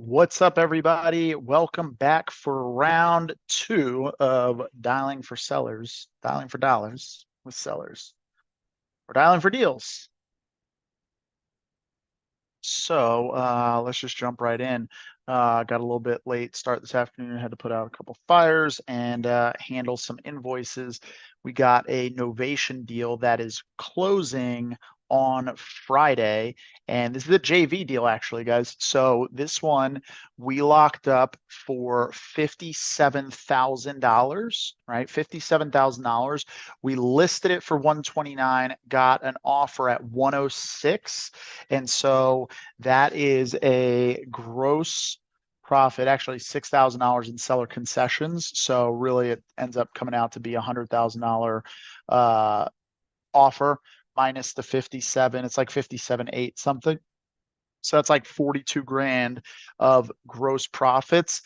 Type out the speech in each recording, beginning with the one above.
What's up, everybody? Welcome back for round two of Dialing for Sellers, Dialing for Dollars with Sellers. We're dialing for deals. So let's just jump right in. Got a little bit late start this afternoon. Had to put out a couple fires and handle some invoices. We got a novation deal that is closing on Friday, and this is a JV deal actually, guys. So this one we locked up for $57,000, right? $57,000. We listed it for 129, got an offer at 106, and so that is a gross profit, actually $6,000 in seller concessions. So really it ends up coming out to be $100,000 offer minus the 57. It's like 57.8 something. So that's like 42 grand of gross profits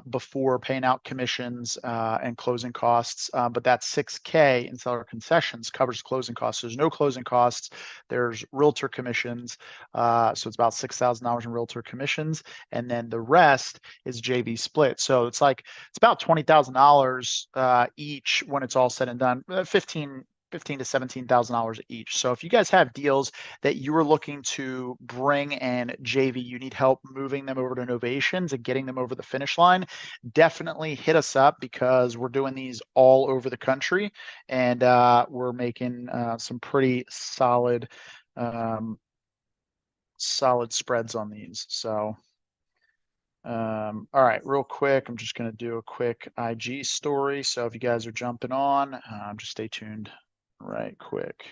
before paying out commissions and closing costs. But that 6K in seller concessions covers closing costs. There's no closing costs. There's realtor commissions. So it's about $6,000 in realtor commissions. And then the rest is JV split. So it's about $20,000 each when it's all said and done. 15 to $17,000 each. So if you guys have deals that you are looking to bring and JV, you need help moving them over to Novations and getting them over the finish line, definitely hit us up because we're doing these all over the country and we're making some pretty solid spreads on these. So all right, real quick, I'm just going to do a quick IG story. So if you guys are jumping on, just stay tuned right quick.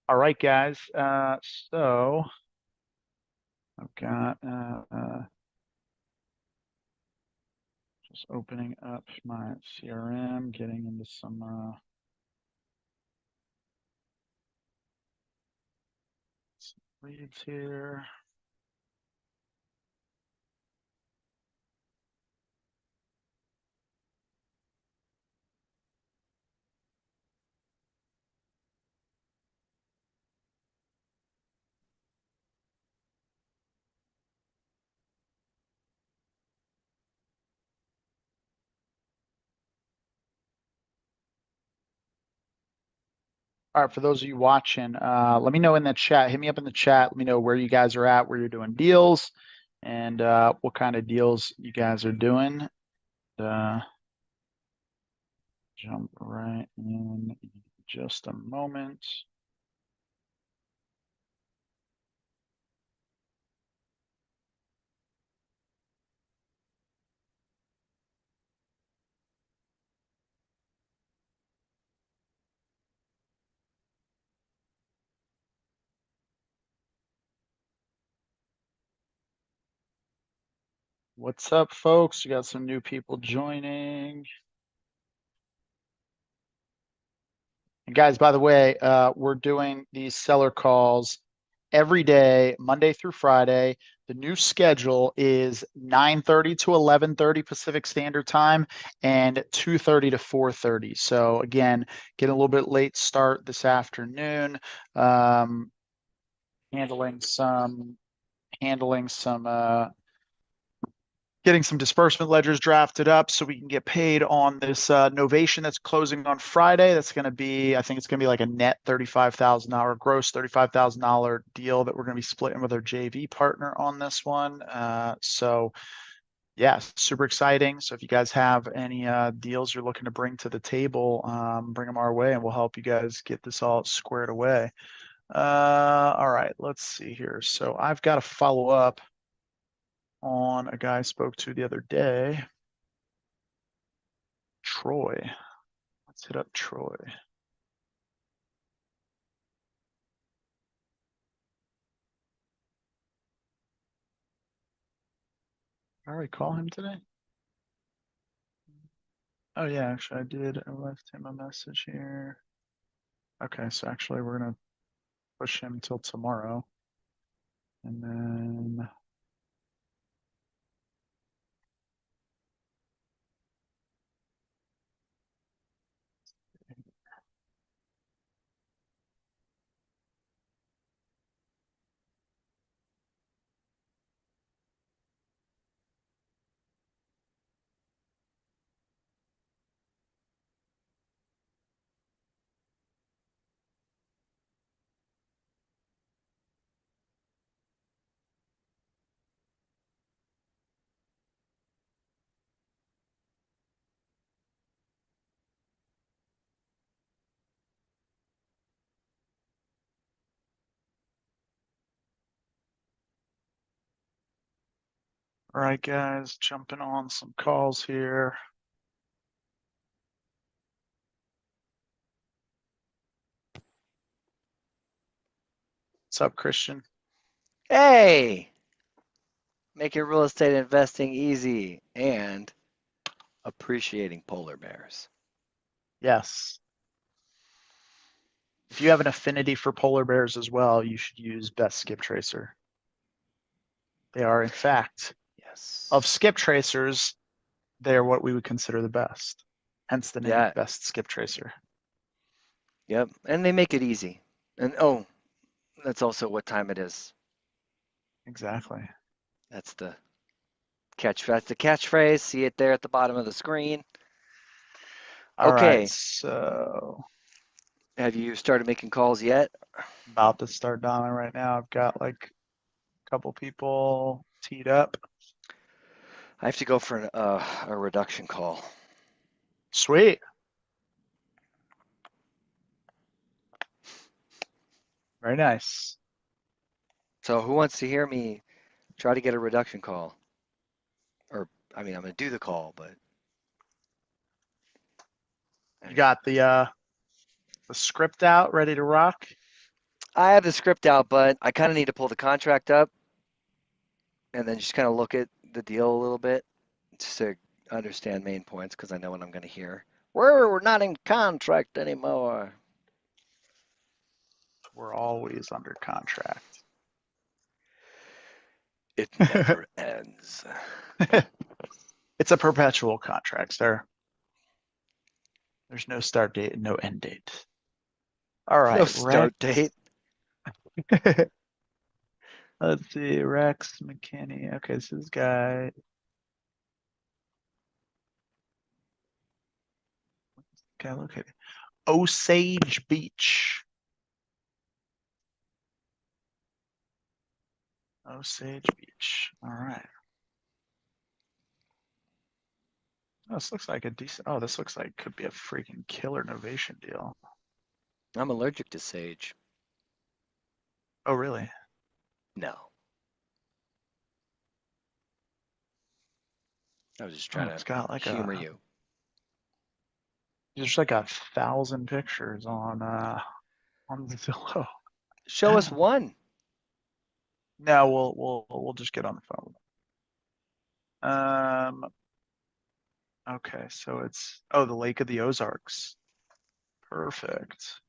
All right, guys. So I've got just opening up my CRM, getting into some leads here. All right, for those of you watching, let me know in the chat. Hit me up in the chat. Let me know where you guys are at, where you're doing deals, and what kind of deals you guys are doing. Uh, Jump right in just a moment. What's up, folks? You got some new people joining. And guys, by the way, we're doing these seller calls every day, Monday through Friday. The new schedule is 9:30 to 11:30 Pacific Standard Time and 2:30 to 4:30. So again, getting a little bit late start this afternoon. Um, handling some handling some getting some disbursement ledgers drafted up so we can get paid on this novation that's closing on Friday. That's going to be, I think it's going to be like a net $35,000 gross $35,000 deal that we're going to be splitting with our JV partner on this one. So yeah, super exciting. So if you guys have any deals you're looking to bring to the table, bring them our way and we'll help you guys get this all squared away. All right, let's see here. So I've got to follow up on a guy I spoke to the other day, Troy. Let's hit up Troy. I already call him today. Oh yeah, actually I did. I left him a message here. Okay, so actually we're gonna push him till tomorrow. And then all right, guys, jumping on some calls here. What's up, Christian? Hey, making real estate investing easy and appreciating polar bears. Yes. If you have an affinity for polar bears as well, you should use Best Skip Tracer. They are, in fact, of Yes. skip tracers, they're what we would consider the best. Hence the name Yeah. Best Skip Tracer. Yep. And they make it easy. And oh, that's also what time it is. Exactly. That's the catchphrase. See it there at the bottom of the screen. All right, Okay. so Have you started making calls yet? about to start dialing right now. I've got like a couple people teed up. I have to go for a reduction call. Sweet. Very nice. So who wants to hear me try to get a reduction call? Or I mean, I'm going to do the call, but You anyway. got the script out, ready to rock? I have the script out, but I kind of need to pull the contract up and then just kind of look at the deal a little bit just to understand main points because I know what I'm going to hear. We're not in contract anymore. We're always under contract. It never ends. It's a perpetual contract, sir. There's no start date and no end date. All No right, start Rex. date. Let's see, Rex McKinney. Okay, so this guy located Osage Beach. Osage Beach. All right. Oh, this looks like a decent. Oh, this looks like could be a freaking killer novation deal. I'm allergic to sage. Oh, really? No. I was just Oh, trying it's to got like humor you. there's like 1,000 pictures on Zillow. Show us one. No, we'll just get on the phone. Okay, so it's the Lake of the Ozarks. Perfect.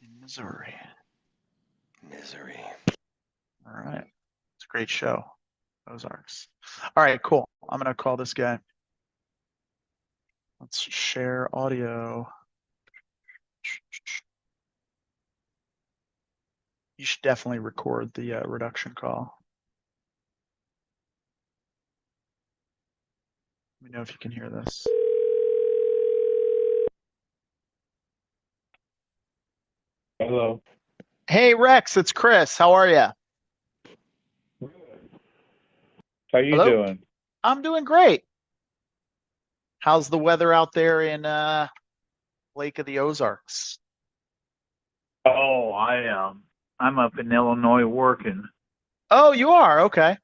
In Missouri. Misery. All right. It's a great show. Ozarks. All right, cool. I'm gonna call this guy. Let's share audio. You should definitely record the reduction call. Let me know if you can hear this. Hello. Hey Rex, it's Chris. How are you? How you Hello? doing? I'm doing great. How's the weather out there in Lake of the Ozarks? Oh, I'm up in Illinois working. Oh, you are? Okay.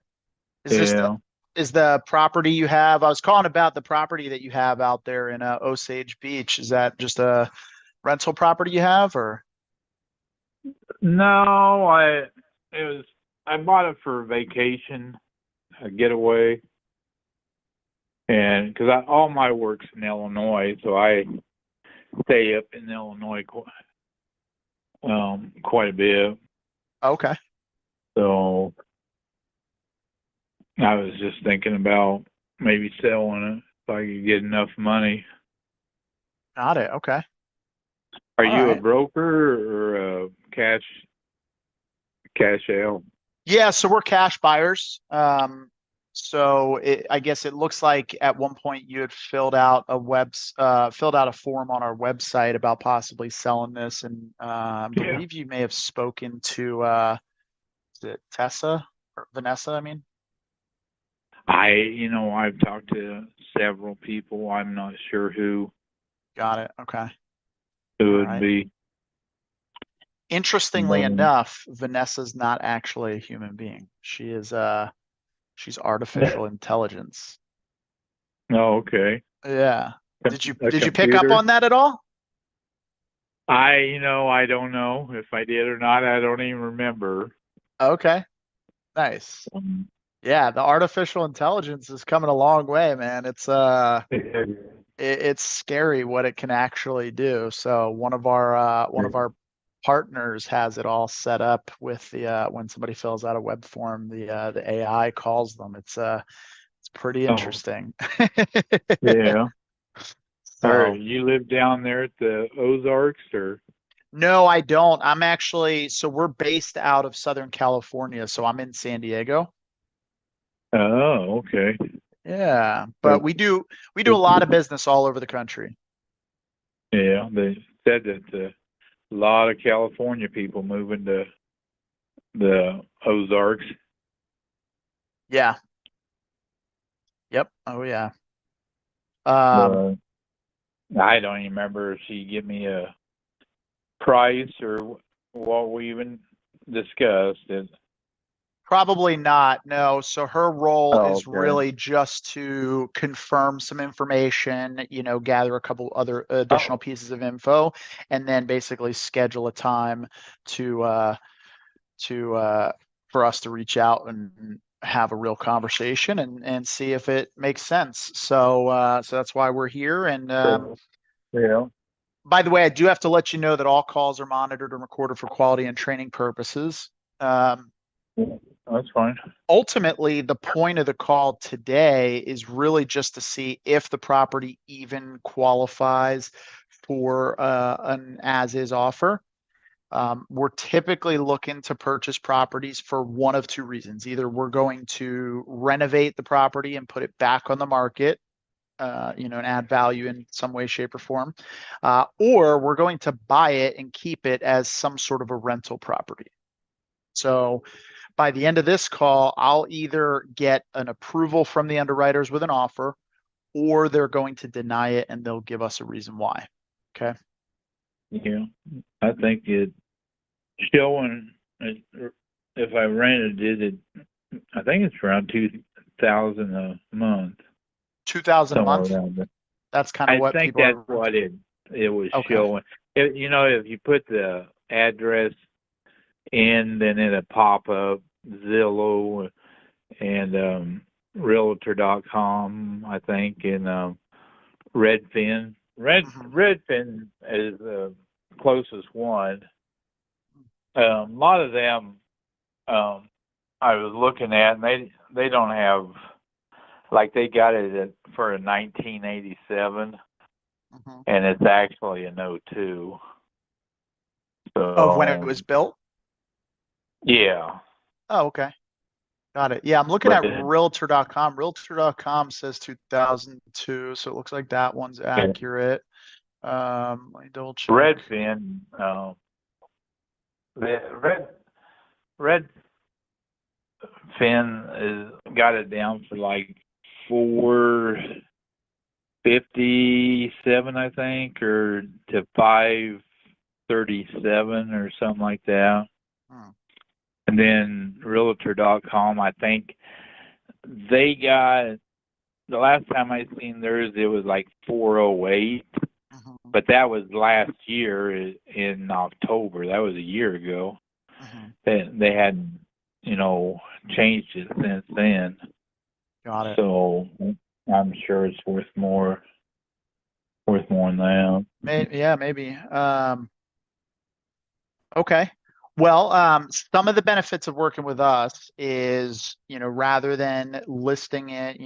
Is this Yeah. is the property you have? I was calling about the property that you have out there in Osage Beach. Is that just a rental property you have or? No, it was I bought it for vacation, a getaway. And because all my work's in Illinois, so I stay up in Illinois quite a bit. Okay. So I was just thinking about maybe selling it if I could get enough money. Got it. Okay. Are All you a right. broker or a cash out? Yeah, so we're cash buyers. I guess it looks like at one point you had filled out a form on our website about possibly selling this, and I Yeah. believe you may have spoken to is it Tessa or Vanessa? I mean, I've talked to several people. I'm not sure who got it. Okay. it All would right. be. Interestingly enough, Vanessa's not actually a human being. She's artificial intelligence. Oh, okay. Yeah. A Did you pick up computer? on that at all? I don't know if I did or not. I don't even remember. Okay. Nice. Um, Yeah, the artificial intelligence is coming a long way, man. It's scary what it can actually do. So one of our partners has it all set up with the when somebody fills out a web form, the AI calls them. It's pretty oh, interesting. yeah. Or So you live down there at the Ozarks, or? no, I don't. So we're based out of Southern California, so I'm in San Diego. Oh, okay. Yeah, but we do a lot of business all over the country. Yeah, they said that a lot of California people moving to the Ozarks. Yeah. Yep. Oh yeah. Um, Uh, I don't even remember if she give me a price or what we even discussed. Probably not. No. So her role Oh, is okay. really just to confirm some information, gather a couple other additional Oh, pieces of info, and then basically schedule a time to to for us to reach out and have a real conversation and see if it makes sense. So that's why we're here. And so, yeah, by the way, I do have to let you know that all calls are monitored and recorded for quality and training purposes. Um, that's fine. Ultimately, the point of the call today is really just to see if the property even qualifies for an as-is offer. We're typically looking to purchase properties for one of two reasons. Either we're going to renovate the property and put it back on the market, and add value in some way, shape, or form, or we're going to buy it and keep it as some sort of a rental property. So by the end of this call, I'll either get an approval from the underwriters with an offer, or they're going to deny it and they'll give us a reason why. Okay. Yeah, I think it showing if I rented I think it's around 2,000 a month, 2,000 a somewhere month. around there. That's kind of I what think people that's are. what it was Okay. showing. If you put the address in, then it'll pop up Zillow and Realtor.com, I think, and Redfin. Mhm. Redfin is the closest one. A lot of them I was looking at, and they don't have, like, they got it for a 1987, Mhm. and it's actually an '02. Of when it So was built. yeah, Oh, okay. Got it. Yeah, I'm looking but at realtor.com. Realtor.com says 2002, so it looks like that one's accurate. Let me double check. Redfin, the Redfin is got it down for like 457, I think, or to 537 or something like that. Hmm. And then Realtor.com, I think they got, the last time I seen theirs, it was like 408, Mhm. but that was last year in October. That was a year ago. Mhm. They hadn't, changed it since then. Got it. So, I'm sure it's worth more than that. Yeah, maybe. Okay. Well, some of the benefits of working with us is, rather than listing it,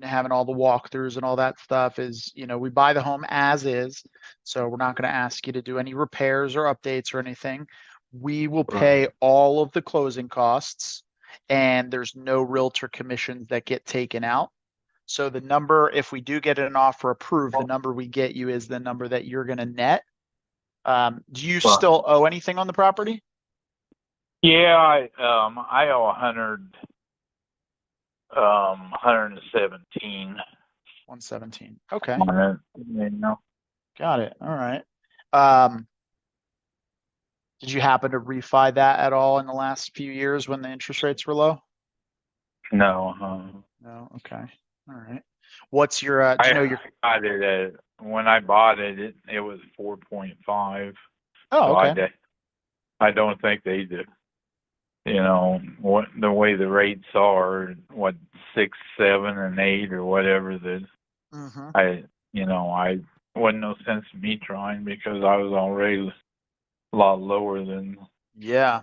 having all the walkthroughs and all that stuff is, we buy the home as is. So we're not going to ask you to do any repairs or updates or anything. We will pay Right. all of the closing costs, and there's no realtor commissions that get taken out. So the number, if we do get an offer approved, the number we get you is the number that you're going to net. Do you Right. still owe anything on the property? Yeah, I owe 117 117. Okay. on it. You know? Got it. All right. Um, did you happen to refi that at all in the last few years when the interest rates were low? No, No. Okay. All right. What's your, do you know your, I did it when I bought it. It was 4.5. oh, So okay. I don't think they did. What the way the rates are, what 6, 7, and 8 or whatever that Mm-hmm. I wasn't no sense in me trying because I was already a lot lower than Yeah.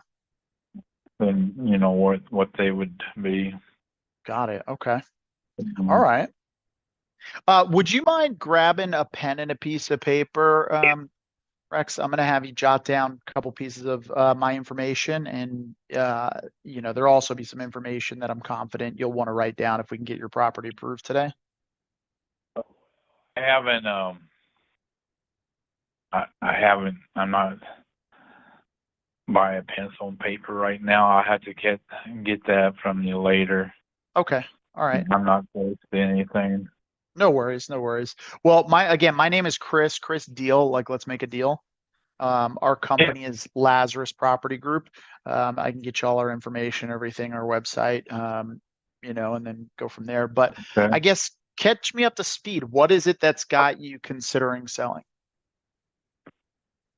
what they would be. Got it. Okay. Mhm. All right. Would you mind grabbing a pen and a piece of paper, Rex? I'm going to have you jot down a couple pieces of my information, and there'll also be some information that I'm confident you'll want to write down if we can get your property approved today. I haven't I'm not buying a pencil and paper right now. I have to get that from you later. Okay. All right. I'm not supposed to anything. No worries. No worries. Well, my name is Chris Deal. Like, let's make a deal. Our company is Lazarus Property Group. I can get you all our information, everything, our website, and then go from there. But Okay. I guess catch me up to speed. What is it that's got you considering selling?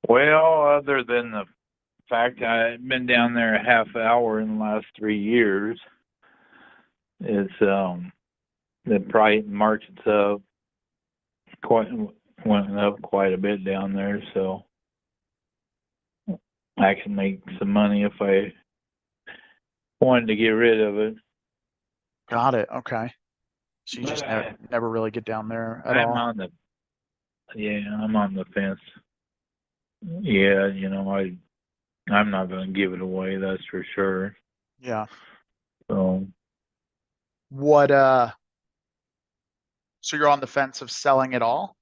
Well, other than the fact I've been down there a half hour in the last 3 years, it's the price market's up went up quite a bit down there, so I can make some money if I wanted to get rid of it. Got it. Okay. So you But just never really get down there at I'm all. on the fence. Yeah, I'm not going to give it away, that's for sure. Yeah. So What, so you're on the fence of selling it all?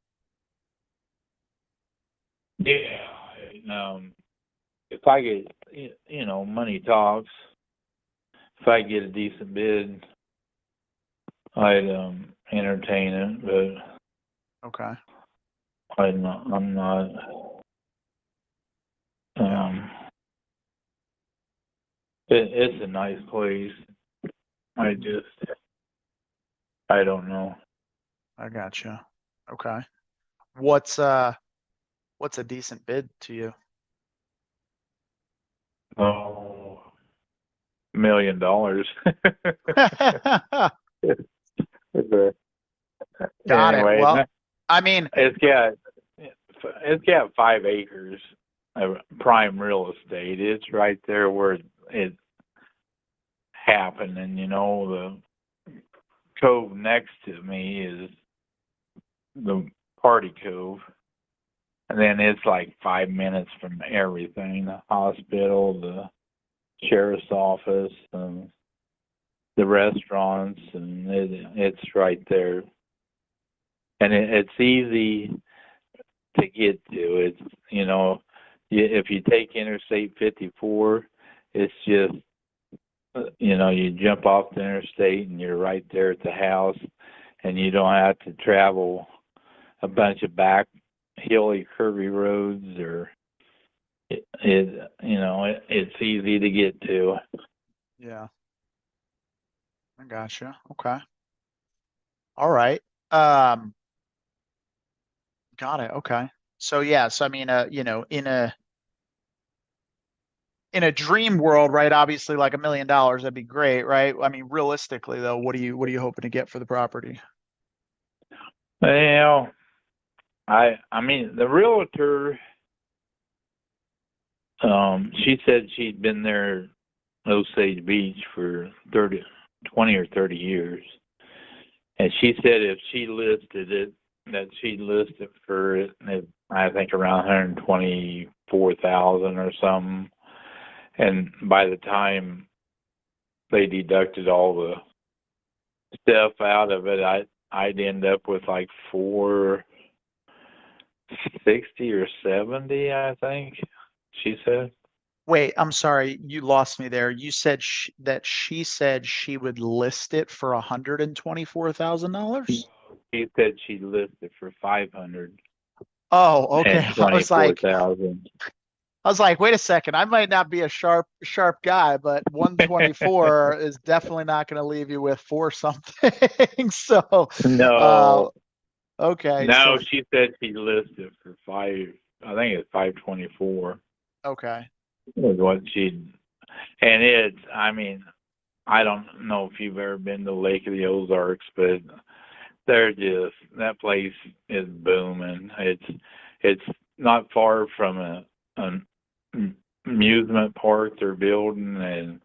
yeah, if I get, money talks. If I get a decent bid, I'd entertain it, but Okay. I'm not. It's a nice place. I don't know. I gotcha. Okay. What's a decent bid to you? Oh, $1 million. Got it. Anyway, Well, I mean, it's got 5 acres of prime real estate. It's right there where it happened, and the cove next to me is the Party Cove, and then it's like 5 minutes from everything: the hospital, the sheriff's office, and the restaurants, and it's right there. And it's easy to get to. It's if you take Interstate 54, it's just you jump off the interstate and you're right there at the house, and you don't have to travel a bunch of back hilly, curvy roads, or it's easy to get to. yeah, I gotcha. Okay. All right. Got it. Okay. So yeah, so I mean, in a dream world, right? Obviously, like $1 million, that'd be great, right? I mean, realistically though, what are you hoping to get for the property? Well, I mean the realtor, she said she'd been there Osage Beach for 20 or 30 years. And she said if she listed it, that she'd list it for I think around 124,000 or something. And by the time they deducted all the stuff out of it, I'd end up with like 460 or 70, I think. She said. Wait, I'm sorry, you lost me there. You said that she said she would list it for $124,000? She said she'd list it for 500 Oh, and okay. twenty four thousand. I was like, wait a second, I might not be a sharp guy, but 124 is definitely not going to leave you with four something. So, uh, No, okay, so no, she said she listed it for five. I think it's 524 okay, was what she. And it's. I mean, I don't know if you've ever been to Lake of the Ozarks, but that place is booming. It's not far from an amusement park they're building,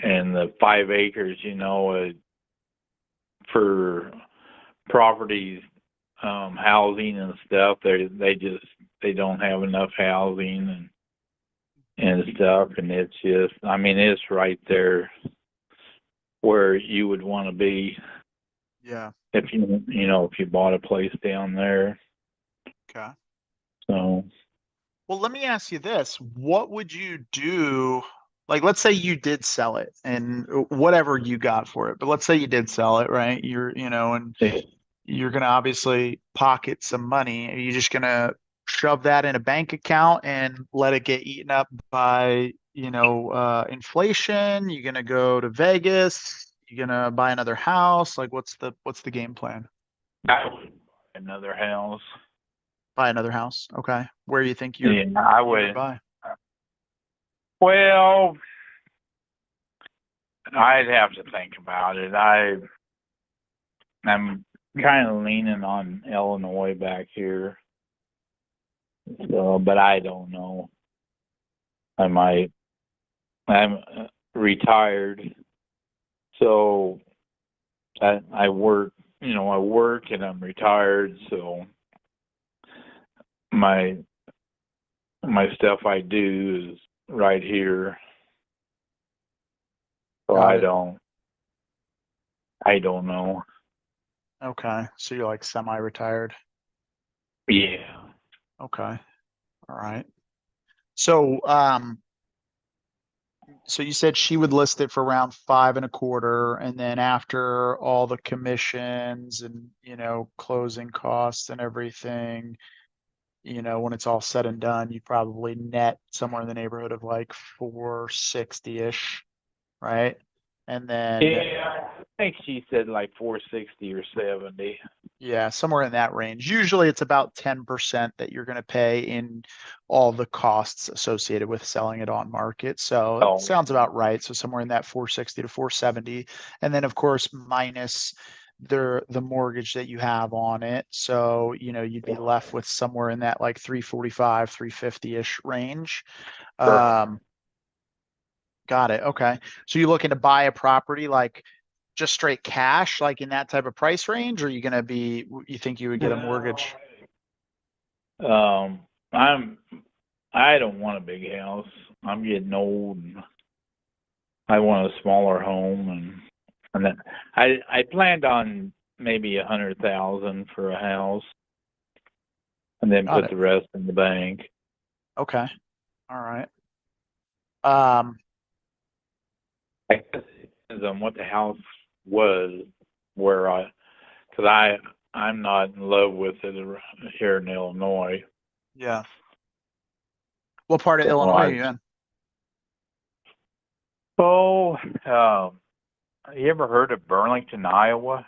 and the 5 acres, for properties, housing and stuff. They don't have enough housing and stuff, and it's just. I mean, it's right there where you would want to be. yeah, If if you bought a place down there. okay. So Well, let me ask you this. What would you do? Like, let's say you did sell it and whatever you got for it, but let's say you did sell it, right? And you're going to obviously pocket some money. Are you just going to shove that in a bank account and let it get eaten up by, inflation? You're going to go to Vegas? You're going to buy another house? Like, what's the game plan? I would buy another house. Buy another house. Okay. Where do you think Yeah, I you would would. buy? Well, I'd have to think about it. I'm kind of leaning on Illinois back here. So, but I don't know. I might. I'm retired, so I work. I work and I'm retired, so my stuff I do is right here. So Got I it. don't know. Okay. So you're like semi-retired. Yeah. Okay. All right. So, so you said she would list it for around 5.25, and then after all the commissions and, closing costs and everything, when it's all said and done, you probably net somewhere in the neighborhood of like 460-ish, right? And then Yeah, I think she said like 460 or 70. yeah, somewhere in that range. Usually it's about 10% that you're going to pay in all the costs associated with selling it on market. So it Oh, sounds about right. So somewhere in that 460 to 470. And then of course minus the mortgage that you have on it. So, you'd be left with somewhere in that like 345, 350-ish range. correct. Um, got it. Okay. So you're looking to buy a property like just straight cash, like in that type of price range, or you think you would get a mortgage? Um, I don't want a big house. I'm getting old, and I want a smaller home, and then I planned on maybe 100,000 for a house, and then Got put it. the rest in the bank. Okay. All right. Um, I guess it depends on what the house was, because I'm not in love with it here in Illinois. yeah. What part of So Illinois are you in? oh, you ever heard of Burlington, Iowa?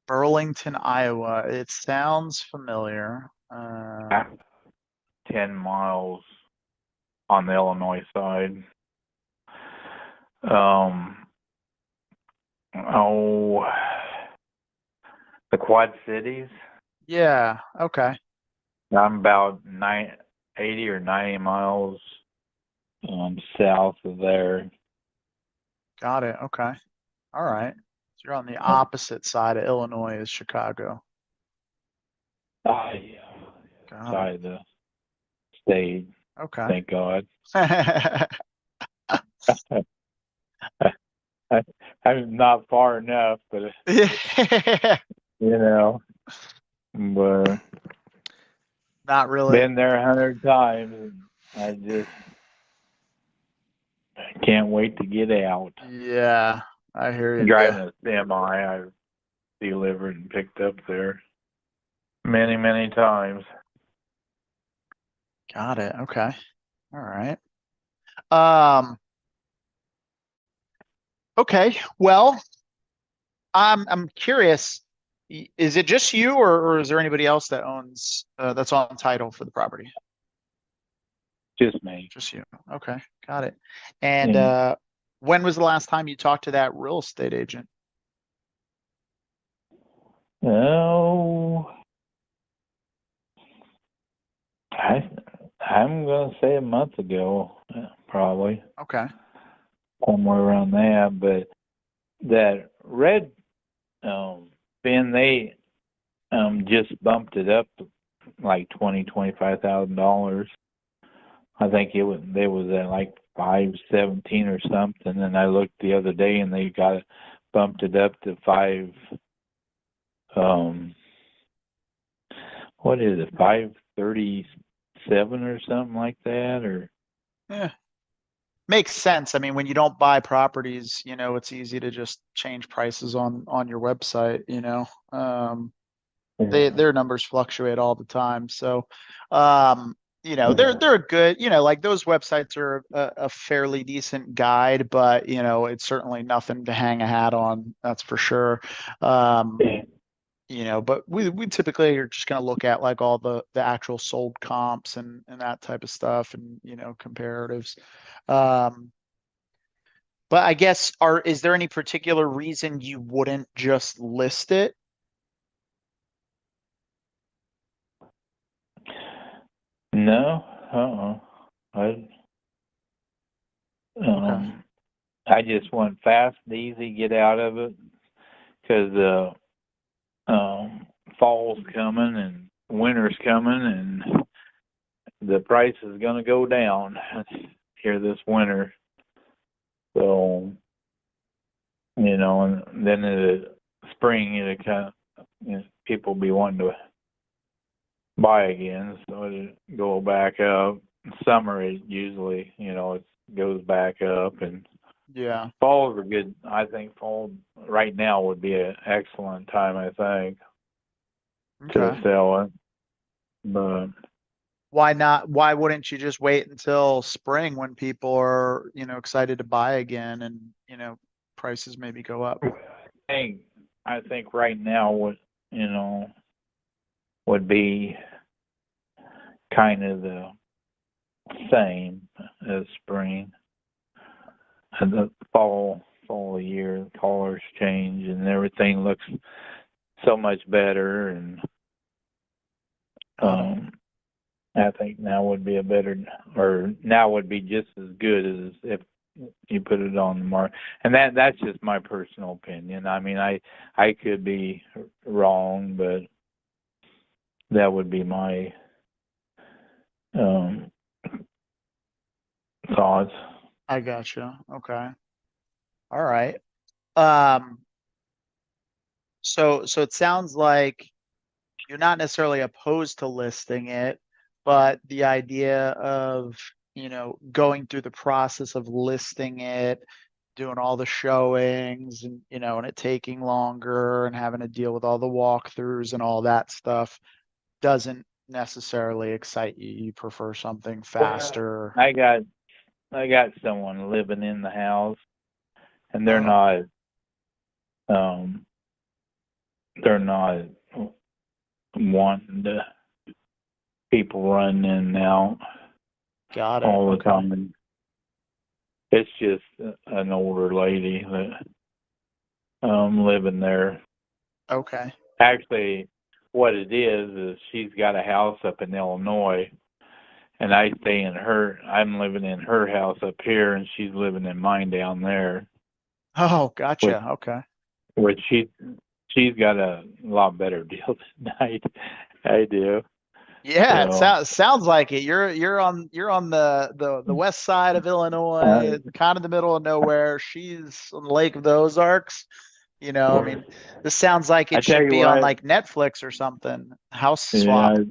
Burlington, Iowa. It sounds familiar. 10 miles on the Illinois side. Um, oh, The Quad Cities. Yeah. Okay. I'm about 80 or 90 miles south of there. Got it. Okay. All right. So you're on the opposite side of Illinois as Chicago. Oh, yeah. Got Side of the state. it. Okay. Thank God. I'm not far enough, but Yeah. you know, but Not really. been there 100 times, and I just can't wait to get out. Yeah. I hear you. Driving a semi, I've delivered and picked up there many, many times. Got it. Okay. All right. Um, okay. Well, I'm curious. Is it just you, or is there anybody else that owns that's on title for the property? Just me. Just you. Okay, got it. And Yeah. when was the last time you talked to that real estate agent? Oh, I'm gonna say a month ago, probably Okay. somewhere around that. But that red bin, they just bumped it up like $25,000. I think they was at like 517 or something, and I looked the other day and they bumped it up to um what is it, 537 or something like that, or Yeah. Makes sense. I mean, when you don't buy properties, it's easy to just change prices on your website, their numbers fluctuate all the time. So, they're good, like those websites are a fairly decent guide, but it's certainly nothing to hang a hat on. That's for sure. But we typically are just going to look at like all the actual sold comps and that type of stuff and, comparatives. Um, but I guess is there any particular reason you wouldn't just list it? no, I Okay. I just want fast and easy, get out of it, because fall's coming and winter's coming, and the price is going to go down here this winter. So, and then in the spring, kind of, people be wanting to buy again, so it go back up. Summer, it usually, it goes back up, and Yeah. fall is a good. I think fall right now would be an excellent time, I think, to Okay. sell it. But Why not? Why wouldn't you just wait until spring when people are, excited to buy again and, prices maybe go up? I think right now would be kind of the same as spring. And the fall year, the colors change and everything looks so much better, and I think now would be now would be just as good as if you put it on the market. And that's just my personal opinion. I mean, I could be wrong, but that would be my thoughts. I gotcha. Okay. All right. Um, so it sounds like you're not necessarily opposed to listing it, but the idea of, going through the process of listing it, doing all the showings and, and it taking longer and having to deal with all the walkthroughs and all that stuff doesn't necessarily excite you. You prefer something faster. I got someone living in the house, and they're Oh, not wanting to people running in and out got it. all the Okay. time. It's just an older lady that living there. Okay. Actually, what it is she's got a house up in Illinois, and I'm living in her house up here, and she's living in mine down there. Oh, Which, gotcha. Okay. which she's got a lot better deal than I do. Yeah, it So, sounds like it. You're on the west side of uh, Illinois, kind of the middle of nowhere. She's on the Lake of the Ozarks. I mean, this sounds like I it tell should you be on what, like Netflix or something. House swap. yeah,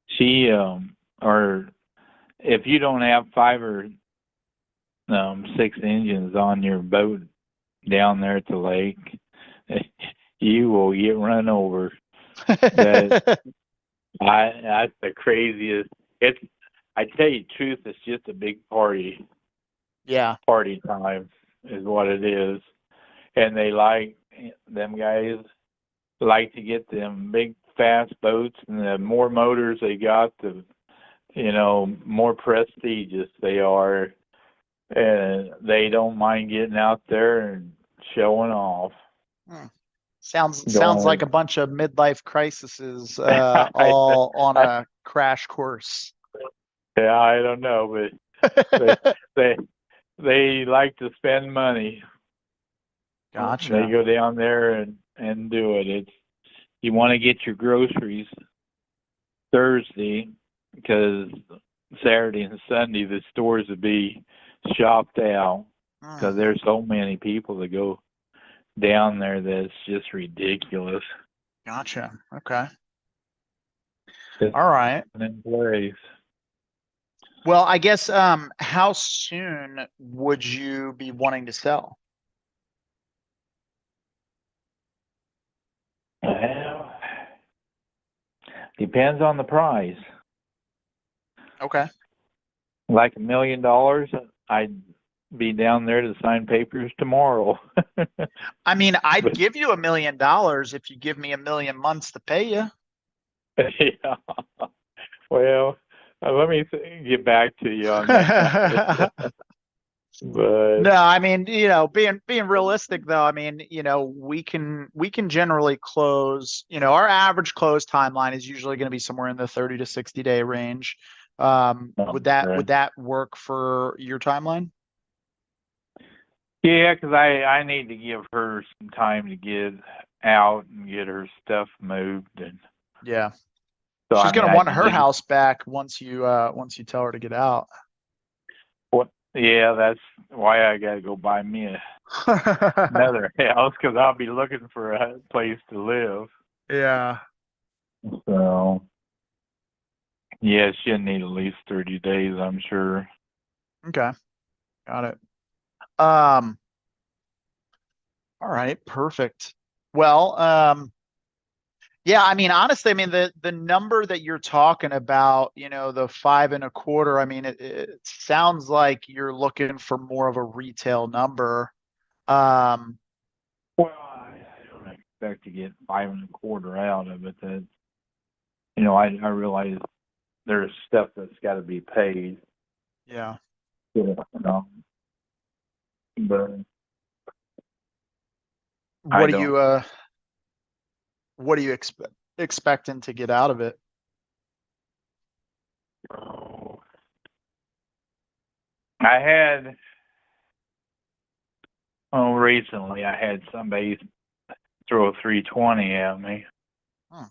she or if you don't have 5 or 6 engines on your boat down there at the lake, you will get run over. That that's the craziest. It's I tell you the truth, it's just a big party Yeah. time is what it is, and them guys like to get them big fast boats, and the more motors they got, the more prestigious they are, and they don't mind getting out there and showing off. Hmm. Sounds like Going, a bunch of midlife crises, I, all on I, a crash course. yeah, I don't know, but they they like to spend money. They Gotcha. go down there and do it. It's you want to get your groceries Thursday because Saturday and Sunday the stores will be shopped out because Hmm. there's so many people that go down there that's just ridiculous. Gotcha. Okay. Just All right. in place. Well, I guess how soon would you be wanting to sell? Well, depends on the price. Okay. Like $1 million, I'd be down there to sign papers tomorrow. I mean, I'd But give you $1 million if you give me 1,000,000 months to pay you. yeah, well, let me get back to you on that. But No, I mean, being realistic though, I mean, we can generally close, our average close timeline is usually going to be somewhere in the 30 to 60 day range. Would that okay. would that work for your timeline? Yeah, because I need to give her some time to get out and get her stuff moved, and Yeah. so She's I mean going to I want can her leave. house back once you tell her to get out. What? Yeah, that's why I got to go buy me another house because I'll be looking for a place to live. Yeah. So yeah, she'll need at least 30 days, I'm sure. Okay. Got it. Um, all right, perfect. Well, yeah, I mean, honestly, I mean, the number that you're talking about, the 5.25, I mean, it sounds like you're looking for more of a retail number. Um, Well, I don't expect to get 5.25 out of it. That I realize there's stuff that's got to be paid. yeah. You know, but I What do don't. you expecting to get out of it? Oh, I had recently I had somebody throw a 320 at me, Hmm,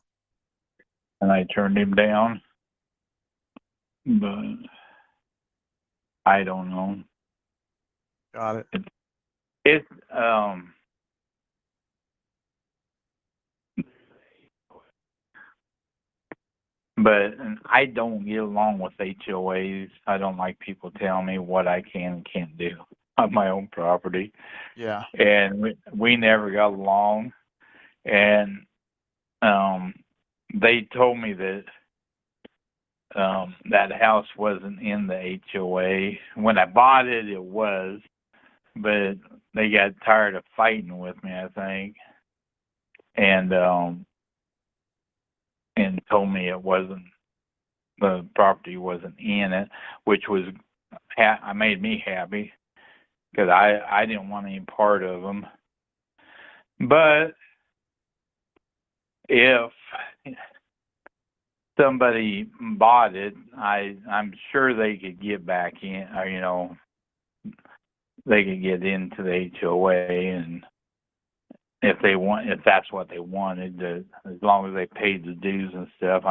and I turned him down. But I don't know. got it. It's but I don't get along with HOAs. I don't like people telling me what I can and can't do on my own property. Yeah. And we never got along. And um, they told me that that house wasn't in the HOA. When I bought it, it was, but they got tired of fighting with me, I think, and told me the property wasn't in it, which was I made me happy because I didn't want any part of them. But if somebody bought it, I'm sure they could get back in, or, you know, they could get into the HOA, and if that's what they wanted, as long as they paid the dues and stuff,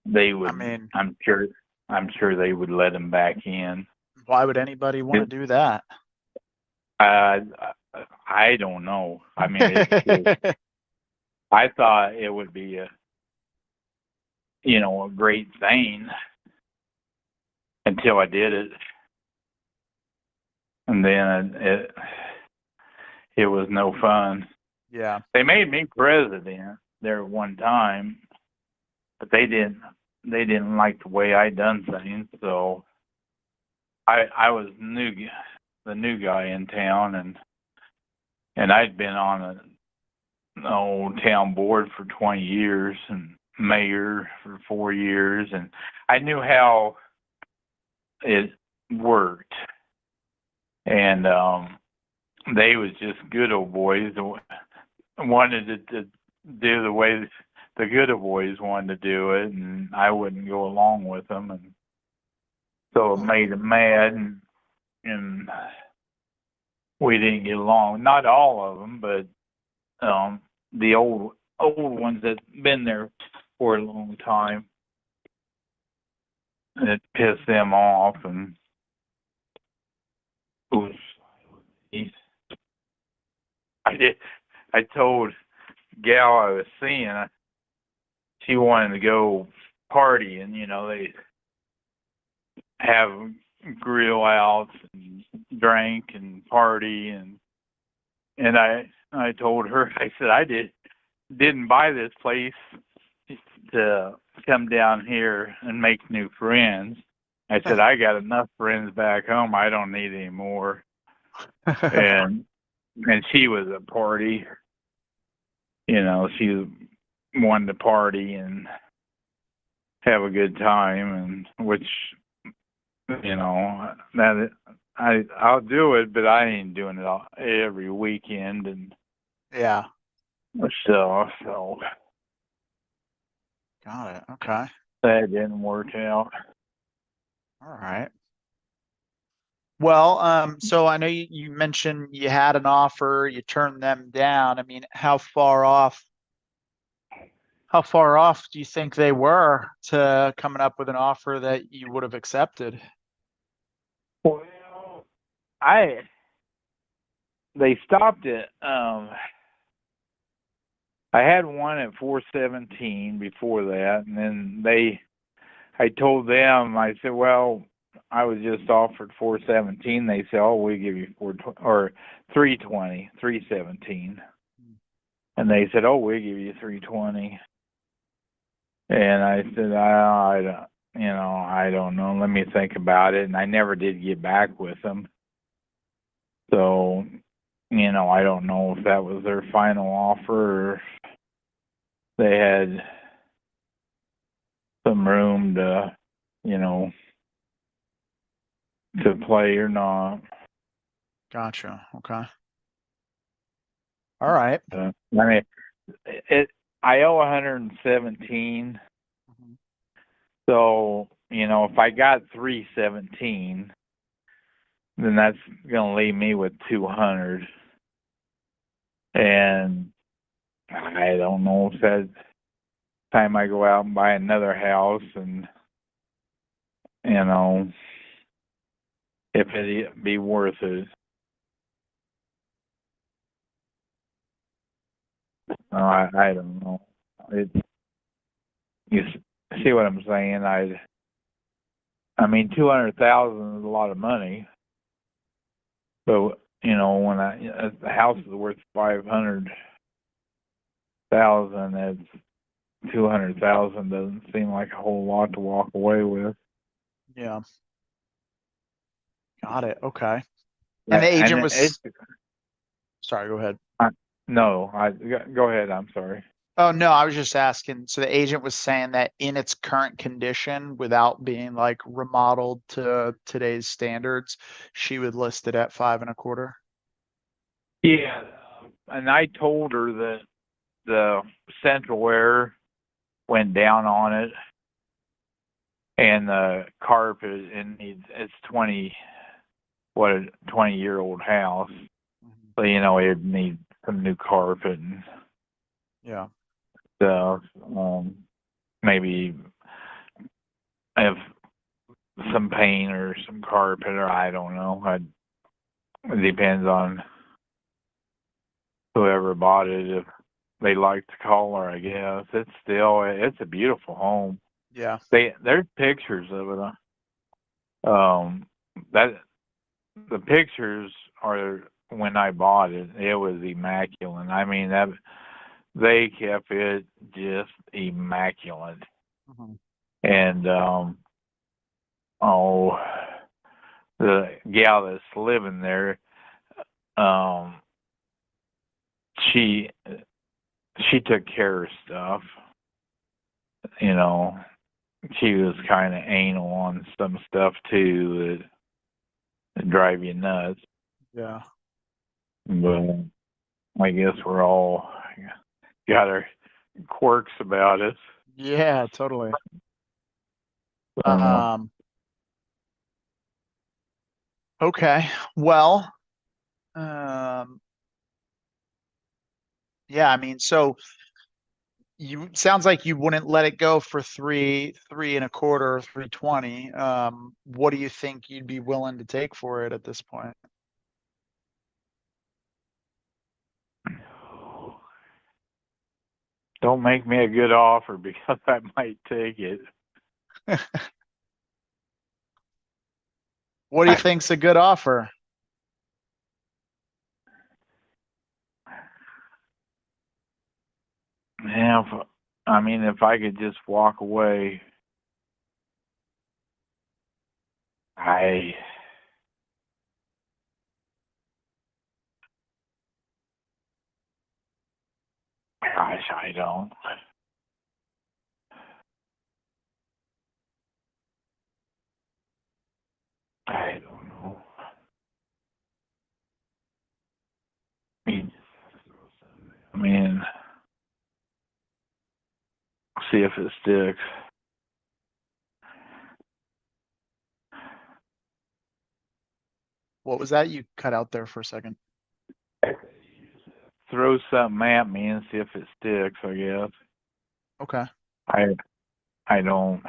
they would. I mean, I'm sure they would let them back in. why would anybody want to do that? I don't know. I mean, I thought it would be a great thing until I did it, and then it was no fun. Yeah. They made me president there at one time, but they didn't like the way I done things, so I was the new guy in town, and I'd been on an old town board for 20 years and mayor for 4 years, and I knew how it worked. And they was just good old boys wanted it to do the way the good old boys wanted to do it, and I wouldn't go along with them, and so it made them mad, and we didn't get along. Not all of them, but the old ones that been there for a long time. It pissed them off, and I told gal I was seeing, she wanted to go party, and they have grill outs and drink and party, and I told her, I said I didn't buy this place to come down here and make new friends. I said I got enough friends back home. I don't need any more. and she was a party. She wanted to party and have a good time, and which that I'll do it, but I ain't doing it every weekend and Yeah. So Got it. Okay. that didn't work out. All right. Well, so I know you mentioned you had an offer, you turned them down. I mean, how far off do you think they were to coming up with an offer that you would have accepted? Well, they stopped it. I had one at 417 before that, and then I told them, I said, well, I was just offered 417. They said, oh, we give you 317. And they said, oh, we give you 320. And I said, I don't know. Let me think about it. And I never did get back with them. So, I don't know if that was their final offer or they had some room to, to play or not. Gotcha. Okay. All right. I mean, I owe 117. Mm-hmm. So, if I got 317, then that's going to leave me with 200. And I don't know if that time I go out and buy another house and, if it'd be worth it. I don't know. You see what I'm saying? I mean, 200,000 is a lot of money, but when the house is worth 500,000, that's 200,000 doesn't seem like a whole lot to walk away with. Yeah. Got it. Okay. And the agent was. Sorry, go ahead. No, go ahead. I'm sorry. Oh, no, I was just asking. So the agent was saying that in its current condition, without being like remodeled to today's standards, she would list it at 5 1/4. Yeah. And I told her that the central air went down on it, and the carpet, and it's 20-year-old house. So, you know, it'd need some new carpet and Yeah. stuff. Maybe have some paint or some carpet, or I don't know. It depends on whoever bought it, if they like the color, I guess. It's a beautiful home. Yeah. There's pictures of it. That the pictures are when I bought it. It was immaculate. I mean, that they kept it just immaculate. Mm-hmm. And the gal that's living there, she took care of stuff. You know, she was kind of anal on some stuff too that drive you nuts. Yeah. But I guess we're all got our quirks about it. Yeah, totally. Uh, Okay. Well, yeah, I mean, so sounds like you wouldn't let it go for 3.25, 320. What do you think you'd be willing to take for it at this point? don't make me a good offer, because I might take it. What do you think's a good offer? Yeah, if I could just walk away, I gosh, I don't. I don't know. I mean, see if it sticks. What was that? You cut out there for a second. Throw something at me and see if it sticks, I guess. Okay. I don't.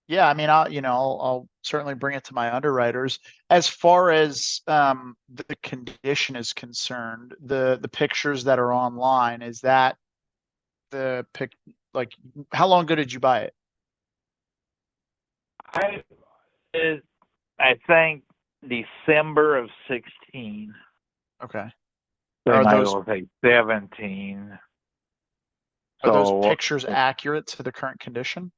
Yeah, I mean, I'll certainly bring it to my underwriters. As far as the condition is concerned, the pictures that are online, is that the pic? Like, how long ago did you buy it? I think December of 16. Okay. They Are might those as well say 17. are those So pictures accurate to the current condition?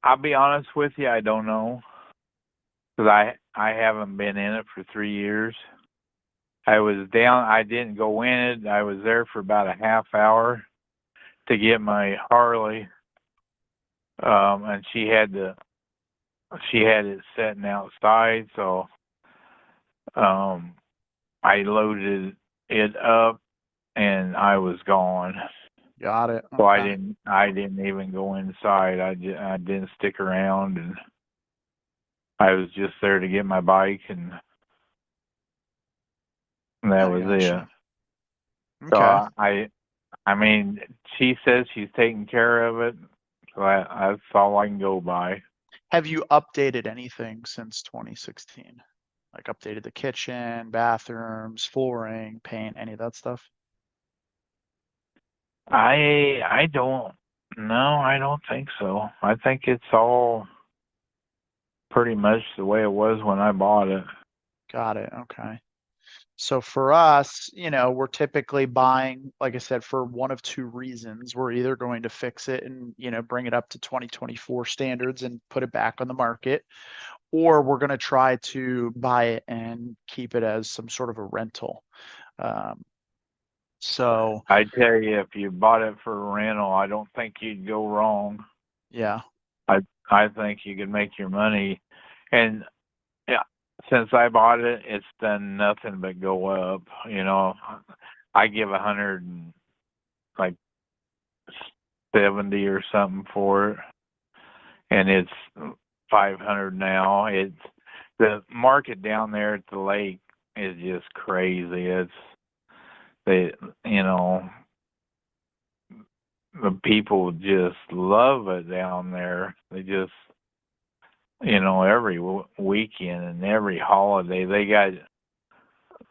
I'll be honest with you, I don't know, because I haven't been in it for 3 years. I was down. I didn't go in it. I was there for about a half hour to get my Harley, and she had it sitting outside, so I loaded it up and I was gone. Got it. So Okay. I didn't even go inside. I didn't stick around, and I was just there to get my bike, and that was it. Okay. So I mean, she says she's taking care of it, so that's all I can go by. Have you updated anything since 2016? Like updated the kitchen, bathrooms, flooring, paint, any of that stuff? I don't. No, I don't think so. I think it's all pretty much the way it was when I bought it. Got it. Okay. So for us, we're typically buying, like I said, for one of two reasons. We're either going to fix it and, bring it up to 2024 standards and put it back on the market, or we're going to try to buy it and keep it as some sort of a rental. So I tell you, if you bought it for a rental, I don't think you'd go wrong. yeah, I think you could make your money, and yeah, since I bought it, it's done nothing but go up. I give 170 or something for it, and it's 500 now. It's the market down there at the lake is just crazy. They, you know, the people just love it down there. They just, every weekend and every holiday they got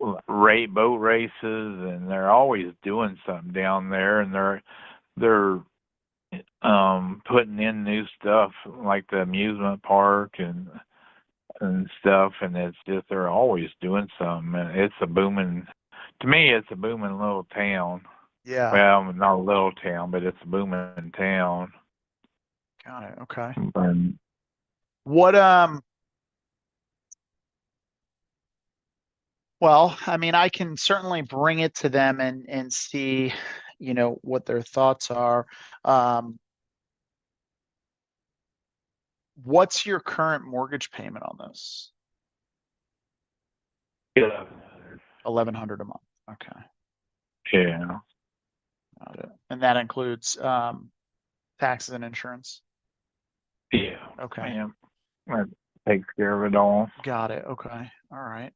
boat races, and they're always doing something down there, and they're putting in new stuff like the amusement park and stuff, and it's just they're always doing something. And it's a booming, to me, it's a booming little town. Yeah. Well, not a little town, but it's a booming town. Got it. Okay. And What, well, I mean, I can certainly bring it to them and see, what their thoughts are. What's your current mortgage payment on this? yeah, 1,100 a month. Okay. yeah, Got it. And that includes taxes and insurance. yeah. Okay. Yeah, that takes care of it all. Got it. Okay. All right.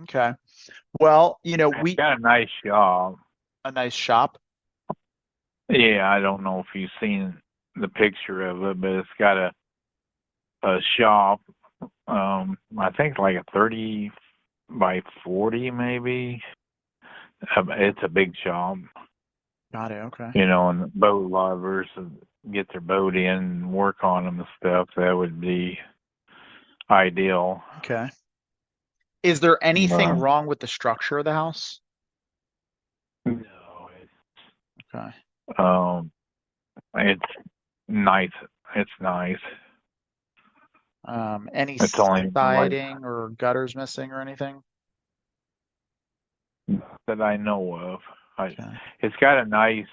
Okay. Well, It's got a nice shop. a nice shop. Yeah, I don't know if you've seen the picture of it, but it's got a shop. I think like a 30 by 40 maybe. It's a big shop. Got it. Okay. And boat lovers get their boat in and work on them and stuff. That would be ideal. Okay. Is there anything Um, wrong with the structure of the house? No, Okay. it's nice. It's nice. Any It's only like siding or gutters missing or anything? that I know of. Okay. It's got a nice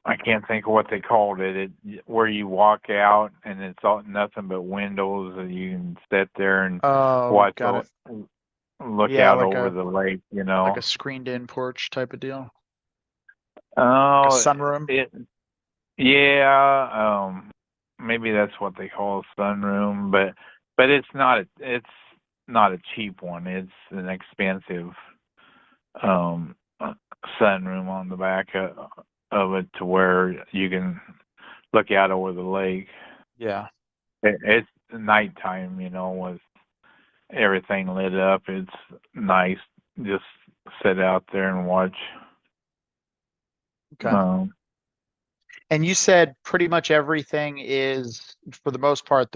I can't think of what they called it. Where you walk out and it's all nothing but windows, and you can sit there and Oh, watch got it. look Yeah, out like over a the lake. like a screened in porch type of deal. Like a Oh, sunroom. yeah. Maybe that's what they call a sunroom, but it's not a cheap one. It's an expensive sunroom on the back of it, to where you can look out over the lake. Yeah. It's nighttime, with everything lit up. It's nice. Just sit out there and watch. Okay. And you said pretty much everything is, for the most part,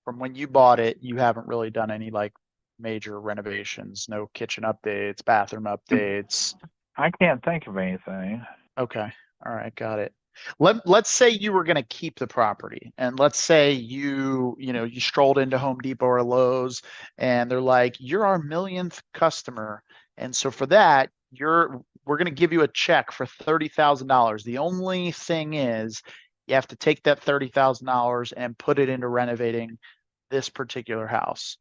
from when you bought it, you haven't really done any like major renovations, no kitchen updates, bathroom updates. I can't think of anything. Okay. All right, got it. Let's say you were going to keep the property, and let's say you strolled into Home Depot or Lowe's, and they're like, "You're our millionth customer, and so for that, we're going to give you a check for $30,000. The only thing is, you have to take that $30,000 and put it into renovating this particular house."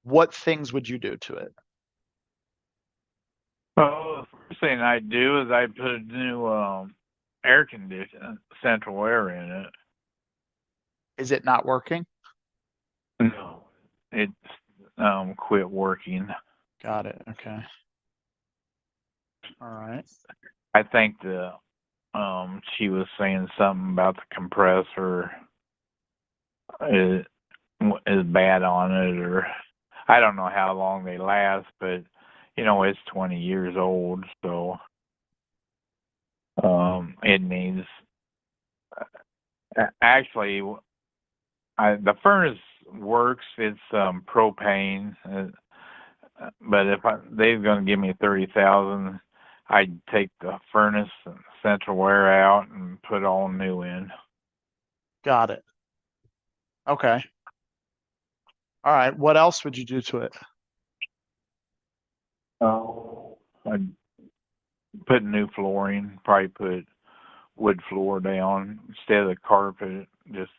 What things would you do to it? Well, the first thing I do is I put a new air conditioner, central air in it. Is it not working? No, it's quit working. Got it. Okay. All right. I think she was saying something about the compressor is bad on it, or I don't know how long they last, but it's 20 years old, so it needs. Actually, the furnace works. It's propane, but if they're going to give me 30,000, I'd take the furnace and central air out and put all new in. Got it. Okay. All right. What else would you do to it? Oh, I'd put new flooring. Probably put wood floor down instead of the carpet. Just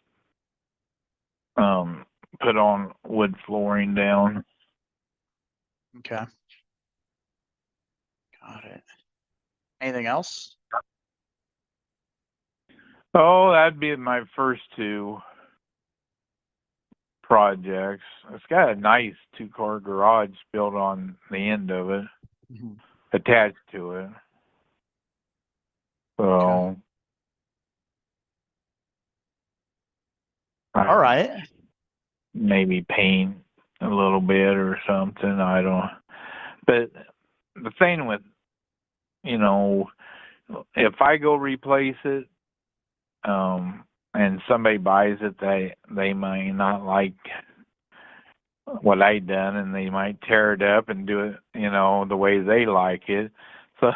put on wood flooring down. Okay. Got it. Anything else? Oh, that'd be my first two projects. It's got a nice 2-car garage built on the end of it, Mhm. attached to it. So, Okay. All right. maybe paint a little bit or something. I don't. But the thing with, if I go replace it, and somebody buys it, they might not like what I done, and they might tear it up and do it, the way they like it. So,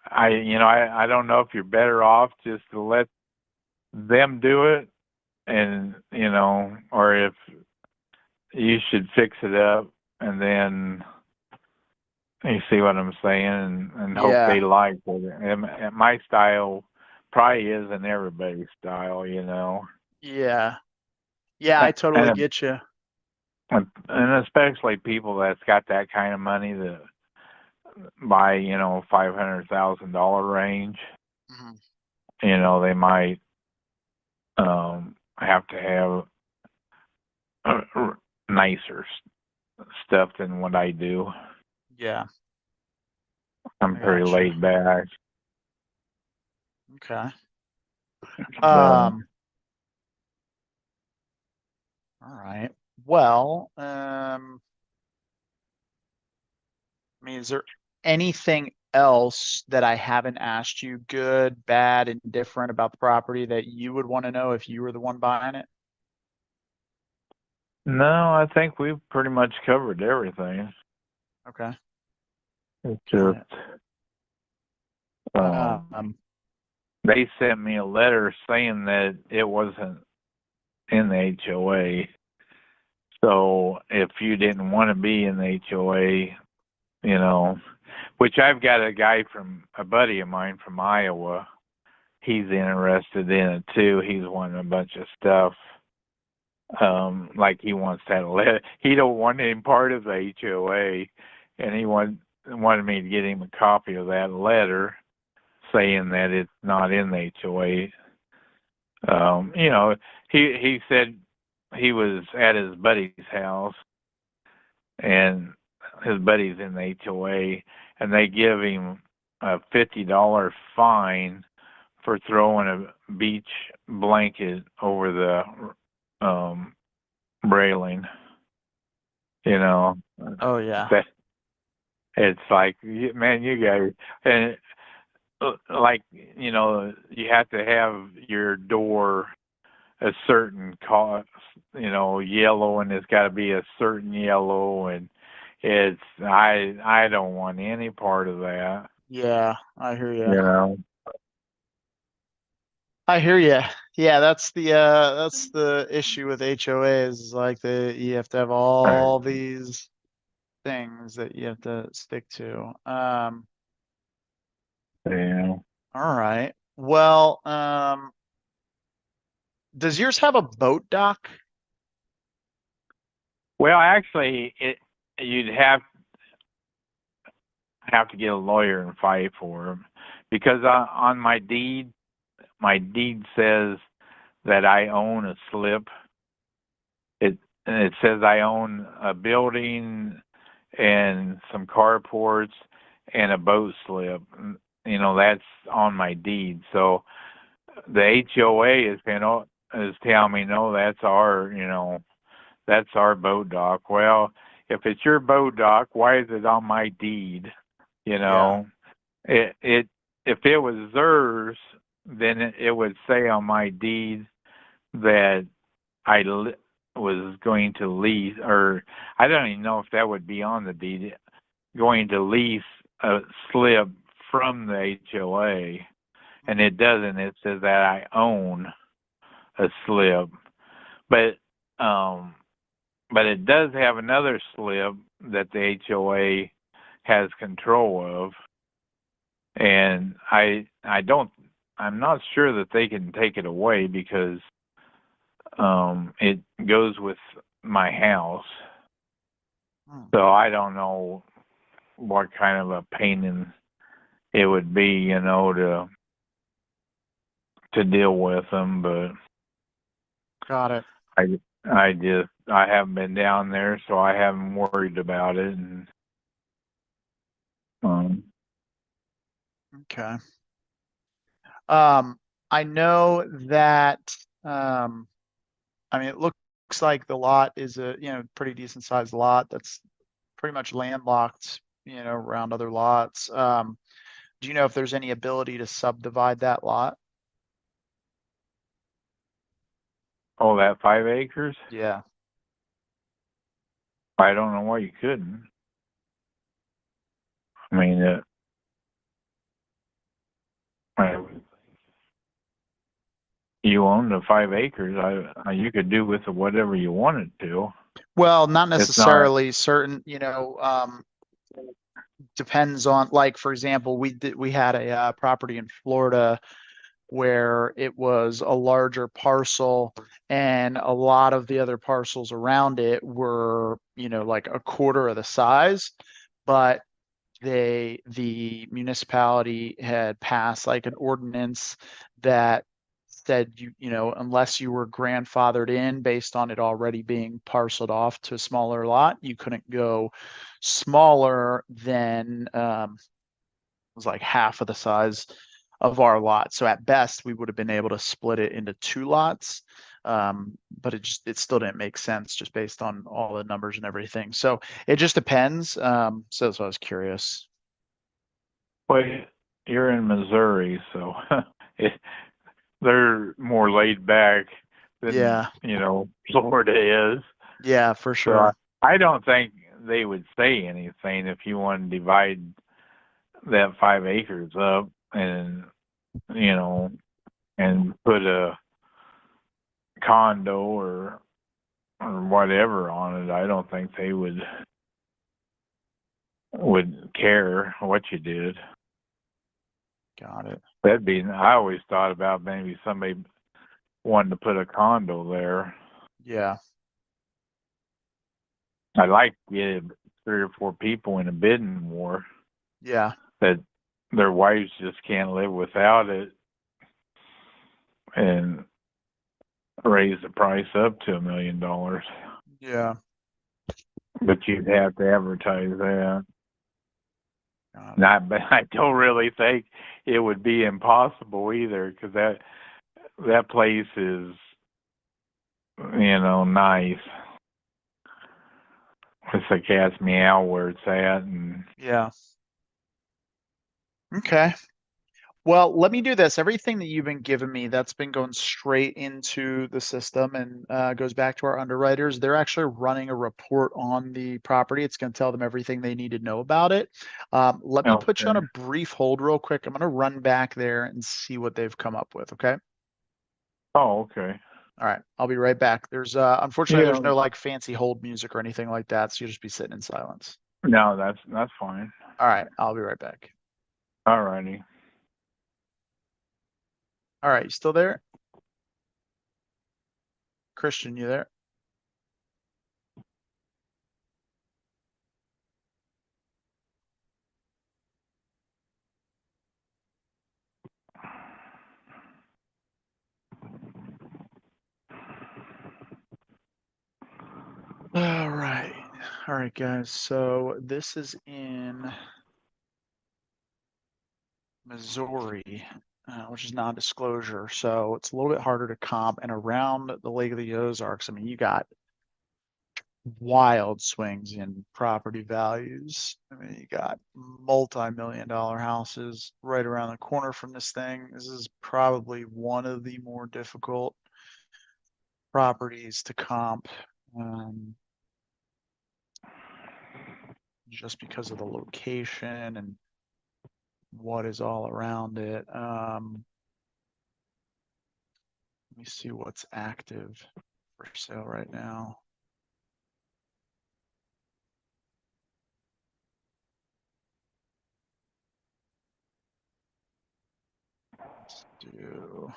I don't know if you're better off just to let them do it, and or if you should fix it up and then you see what I'm saying, and hope Yeah. they like it. And my style probably isn't everybody's style, Yeah. Yeah, I totally and get you. and especially people that's got that kind of money that buy, $500,000 range. Mhm. They might have to have nicer stuff than what I do. Yeah. I'm I pretty gotcha. laid back. Okay. So, All right. Well, I mean, is there anything else that I haven't asked you, good, bad, and different about the property that you would want to know if you were the one buying it? no, I think we've pretty much covered everything. Okay. It's Got it. just, Um, they sent me a letter saying that it wasn't in the HOA. So if you didn't want to be in the HOA, which I've got a buddy of mine from Iowa. He's interested in it too. He's wanting a bunch of stuff. Like he wants that letter. He don't want any part of the HOA, and he wanted me to get him a copy of that letter saying that it's not in the HOA. He said he was at his buddy's house, and his buddy's in the HOA, and they give him a $50 fine for throwing a beach blanket over the railing. oh yeah. That it's like, man, you guys, and like, you have to have your door a certain cost, yellow, and it's got to be a certain yellow, and I don't want any part of that, Yeah, I hear you. you know. I hear you. Yeah, that's the issue with HOAs is like you have to have all these things that you have to stick to. Yeah. All right. Well, does yours have a boat dock? Well, actually, you'd have to get a lawyer and fight for him, because on my deed says that I own a slip. It says I own a building and some carports and a boat slip. That's on my deed. So the HOA is telling me, no, that's our boat dock. Well, if it's your boat dock, why is it on my deed? Yeah. It if it was theirs, then it would say on my deed that was going to lease, or I don't even know if that would be on the deed, going to lease a slip from the HOA, and it doesn't. It says that I own a slip, but but it does have another slip that the HOA has control of, and I'm not sure that they can take it away, because it goes with my house. Hmm. So I don't know what kind of a pain in it would be, you know, to deal with them, but Got it. I haven't been down there, so I haven't worried about it. And um, Okay. I know that, um, I mean, it looks like the lot is a, pretty decent sized lot that's pretty much landlocked, around other lots. Do you know if there's any ability to subdivide that lot? oh, that 5 acres? Yeah. I don't know why you couldn't. I mean, you own the 5 acres. You could do with it whatever you wanted to. Well, not It's not. necessarily certain, depends on, like, for example, we had a property in Florida where it was a larger parcel and a lot of the other parcels around it were, like a quarter of the size, but the municipality had passed like an ordinance that said unless you were grandfathered in based on it already being parceled off to a smaller lot, you couldn't go smaller than it was like half of the size of our lot. So at best, we would have been able to split it into two lots. But it still didn't make sense just based on all the numbers and everything. So it just depends. So that's why I was curious. Well, you're in Missouri, so it, they're more laid back than, Yeah. Florida is. Yeah, for So sure. I don't think they would say anything if you want to divide that 5 acres up and, you know, and put a condo or whatever on it. I don't think they would care what you did. Got it. I always thought about maybe somebody wanted to put a condo there. Yeah. I'd like to get 3 or 4 people in a bidding war Yeah. that their wives just can't live without it and raise the price up to $1 million. Yeah. But you'd have to advertise that. Got it. Not, but I don't really think it would be impossible either, because that place is, nice. It's a cat's meow where it's at, and Yeah. Okay. Well, let me do this. Everything that you've been giving me, that's been going straight into the system and goes back to our underwriters. They're actually running a report on the property. It's going to tell them everything they need to know about it. Let me put you on okay. a brief hold real quick. I'm going to run back there and see what they've come up with. Okay. Oh, okay. All right. I'll be right back. Unfortunately, there's Yeah. no like fancy hold music or anything like that. So you'll just be sitting in silence. No, that's fine. All right. I'll be right back. All righty. All right. You still there? Christian, you there? All right. All right, guys. So this is in Missouri, which is non-disclosure. So it's a little bit harder to comp. And around the Lake of the Ozarks, I mean, you got wild swings in property values. I mean, you got multi-million-dollar houses right around the corner from this thing. This is probably one of the more difficult properties to comp. Um, just because of the location and what is all around it. Let me see what's active for sale right now. Let's do.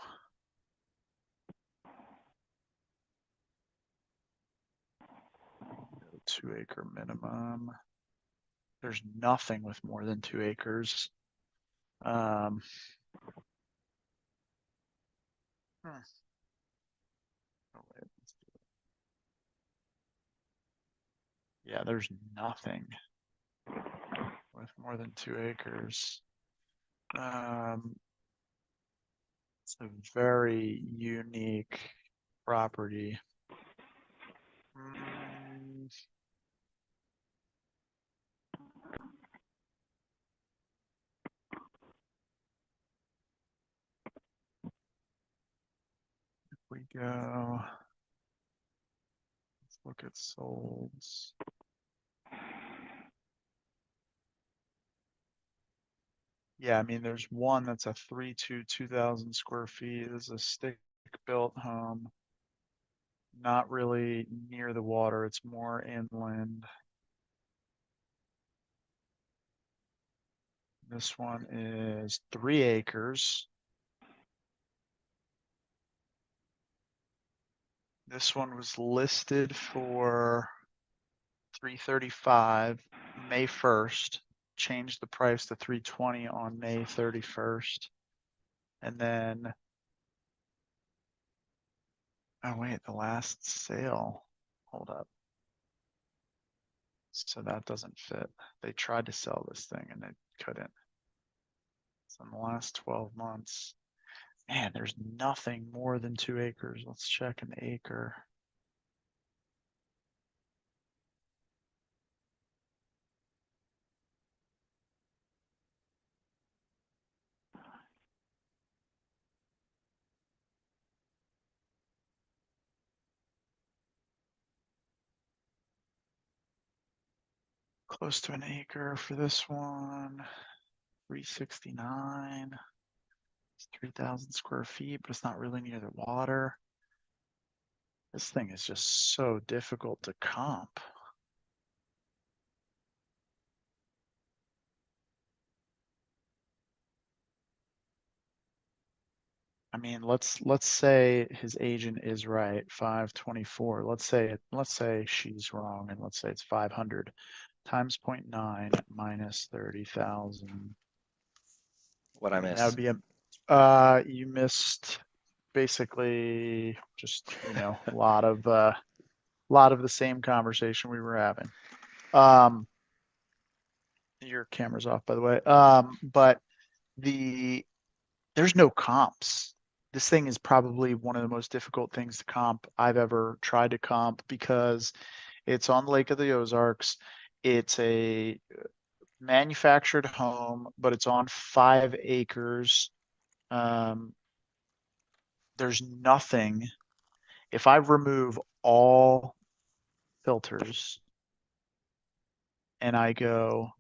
2-acre minimum. There's nothing with more than 2 acres. Hmm. Oh, wait, let's do it. Yeah, there's nothing with more than 2 acres. It's a very unique property. If we go, let's look at solds. Yeah, I mean, there's one that's a 2,000 square feet. This is a stick-built home. Not really near the water. It's more inland. This one is 3 acres. This one was listed for 335 May 1st. Changed the price to 320 on May 31st. And then, oh wait, the last sale. Hold up. So that doesn't fit. They tried to sell this thing and they couldn't. So in the last 12 months, man, there's nothing more than 2 acres. Let's check an acre. Close to an acre for this one. 369. It's 3,000 square feet, but it's not really near the water. This thing is just so difficult to comp. I mean, let's say his agent is right, 524. Let's say she's wrong, and let's say it's 500 times 0.9 minus 30,000. What I That miss? would be you missed basically just, a lot of the same conversation we were having. Your camera's off, by the way. But there's no comps. This thing is probably one of the most difficult things to comp I've ever tried to comp because it's on the Lake of the Ozarks. It's a manufactured home, but it's on 5 acres. There's nothing. If I remove all filters and I go